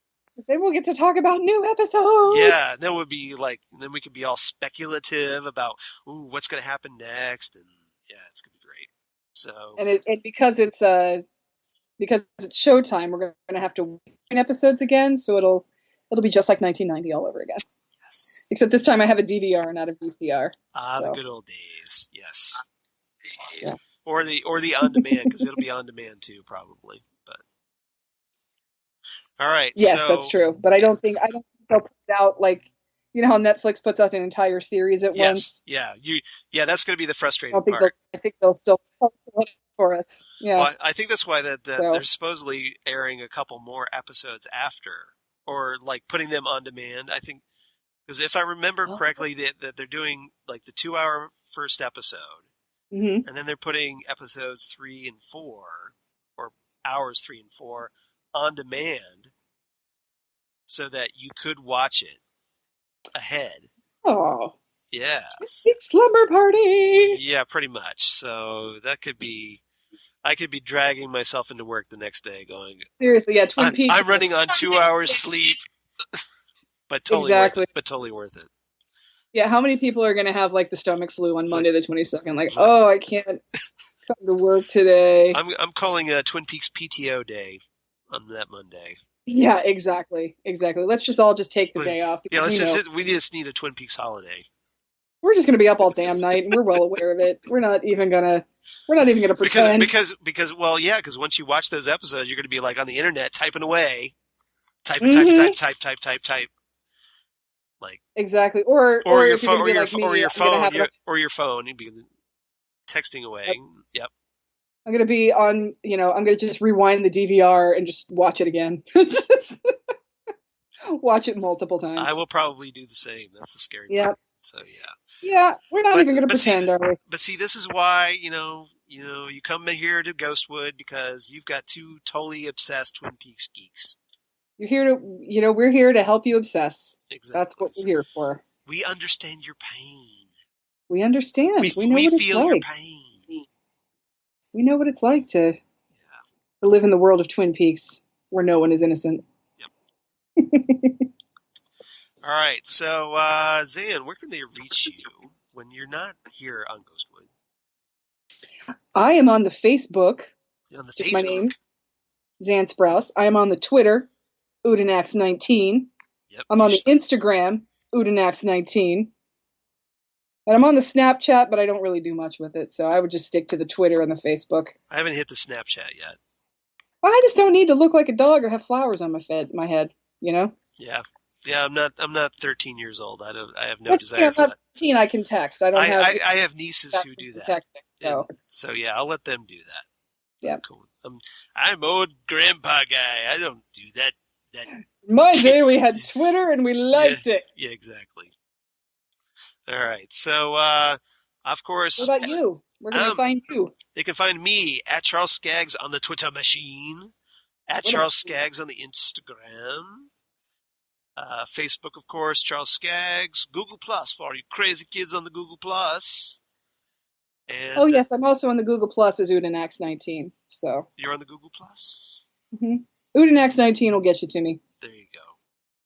Then we'll get to talk about new episodes. Yeah, then we could be all speculative about what's going to happen next, and it's going to be great. So and because it's Showtime, we're going to have to wait episodes again, so it'll be just like 1990 all over again. Yes. Except this time I have a DVR, not a VCR. The good old days. Yes. Yeah. Or the on demand, because it'll be on demand too, probably. But all right. Yes, that's true. But I don't think they'll put it out like how Netflix puts out an entire series at once. Yeah. That's going to be the frustrating part. I think they'll still it for us. Yeah. Well, I think that's why they're supposedly airing a couple more episodes after, or like putting them on demand. I think because if I remember correctly, that they're doing like the 2-hour first episode. Mm-hmm. And then they're putting episodes 3 and 4, or hours 3 and 4, on demand, so that you could watch it ahead. Oh, yeah! It's slumber party. Yeah, pretty much. So that could be. I could be dragging myself into work the next day, going. Seriously, yeah, Twin Peaks. I'm running on 2 hours sleep, but totally worth it. Yeah, how many people are going to have like the stomach flu on Monday the 22nd? Like, I can't come to work today. I'm calling a Twin Peaks PTO day on that Monday. Yeah, exactly. Let's just all take the day off. Yeah, we just need a Twin Peaks holiday. We're just going to be up all damn night, and we're well aware of it. We're not even gonna pretend. Because once you watch those episodes, you're going to be like on the internet typing away, type. Like exactly, or your if you're phone, gonna be like me, or your phone. You'd be texting away. Yep. I'm gonna be on. I'm gonna just rewind the DVR and just watch it again. Watch it multiple times. I will probably do the same. That's the scary part. So yeah, we're not even gonna pretend, are we? But see, this is why you come in here to Ghostwood because you've got two totally obsessed Twin Peaks geeks. You're here to, we're here to help you obsess. Exactly. That's what we're here for. We understand your pain. We understand. We know what it's feel like. Your pain. We know what it's like to live in the world of Twin Peaks where no one is innocent. Yep. All right. So, Zan, where can they reach you when you're not here on Ghostwood? I am on the Facebook. You're on the just Facebook. My name, Zan Sprouse. I am on the Twitter, Udinax19. Yep. I'm on the Instagram, Udinax19. And I'm on the Snapchat, but I don't really do much with it, so I would just stick to the Twitter and the Facebook. I haven't hit the Snapchat yet. Well, I just don't need to look like a dog or have flowers on my head, Yeah. Yeah, I'm not 13 years old. I have no desire for that. 13, I can text. I have nieces who do that. Texting, so yeah, I'll let them do that. Yeah. Cool. I'm old grandpa guy. I don't do that. In my day, we had Twitter and we liked it. Yeah, exactly. All right. So, of course. What about you? Where can they find you? They can find me at Charles Skaggs on the Twitter machine, at Charles Skaggs on the Instagram, Facebook, of course, Charles Skaggs, Google Plus for all you crazy kids on the Google Plus. And, yes, I'm also on the Google Plus as Udinax19. So you're on the Google Plus? Mm-hmm. Udinax19 will get you to me. There you go.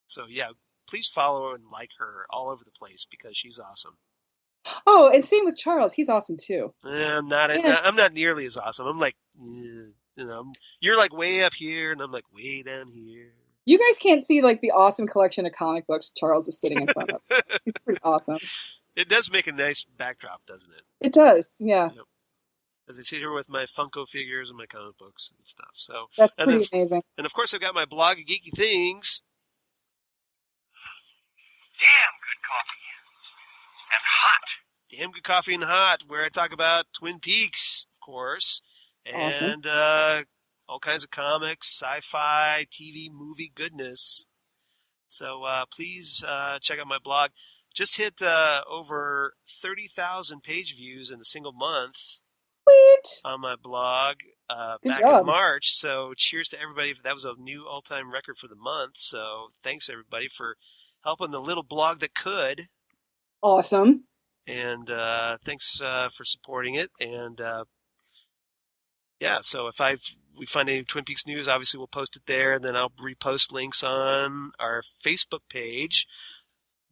So yeah, please follow and like her all over the place because she's awesome. Oh, and same with Charles. He's awesome too. I'm not nearly as awesome. I'm like, you're like way up here and I'm like way down here. You guys can't see like the awesome collection of comic books Charles is sitting in front of. He's pretty awesome. It does make a nice backdrop, doesn't it? It does, yeah. Yep. As I sit here with my Funko figures and my comic books and stuff. So that's pretty amazing. And of course, I've got my blog of geeky things. Damn good coffee and hot. Damn good coffee and hot, where I talk about Twin Peaks, of course, and all kinds of comics, sci-fi, TV, movie goodness. So please check out my blog. Just hit over 30,000 page views in a single month. Sweet. On my blog back job. in March. So cheers to everybody. That was a new all-time record for the month. So thanks, everybody, for helping the little blog that could. Awesome. And thanks for supporting it. And so if we find any Twin Peaks news, obviously we'll post it there. And then I'll repost links on our Facebook page,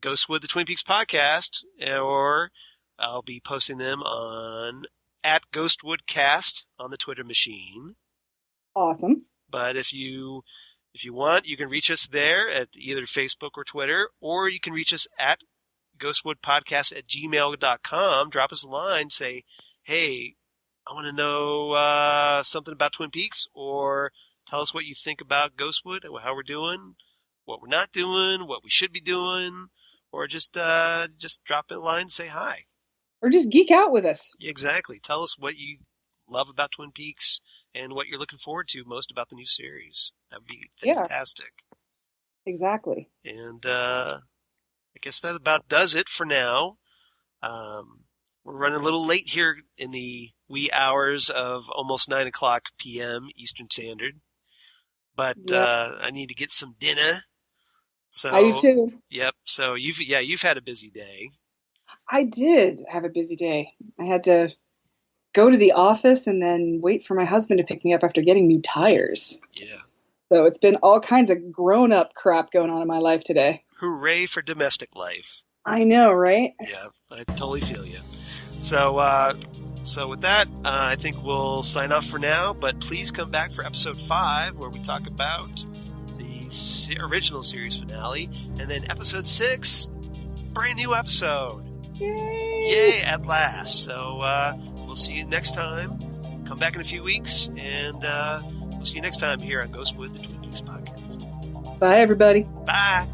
Ghostwood, the Twin Peaks podcast, or I'll be posting them on at GhostwoodCast on the Twitter machine. Awesome. But if you want, you can reach us there at either Facebook or Twitter, or you can reach us at ghostwoodpodcast@gmail.com. Drop us a line, say, hey, I want to know something about Twin Peaks, or tell us what you think about Ghostwood, how we're doing, what we're not doing, what we should be doing, or just drop a line and say hi. Or just geek out with us. Exactly. Tell us what you love about Twin Peaks and what you're looking forward to most about the new series. That would be fantastic. Yeah. Exactly. And I guess that about does it for now. We're running a little late here in the wee hours of almost 9 o'clock p.m. Eastern Standard. But I need to get some dinner. So I do too. Yep. So you've had a busy day. I did have a busy day. I had to go to the office and then wait for my husband to pick me up after getting new tires. Yeah. So it's been all kinds of grown-up crap going on in my life today. Hooray for domestic life. I know, right? Yeah, I totally feel you. So with that, I think we'll sign off for now, but please come back for episode 5 where we talk about the original series finale, and then episode 6, brand new episode. Yay, at last. So we'll see you next time. Come back in a few weeks, and we'll see you next time here on Ghostwood, the Twin Peaks podcast. Bye, everybody. Bye.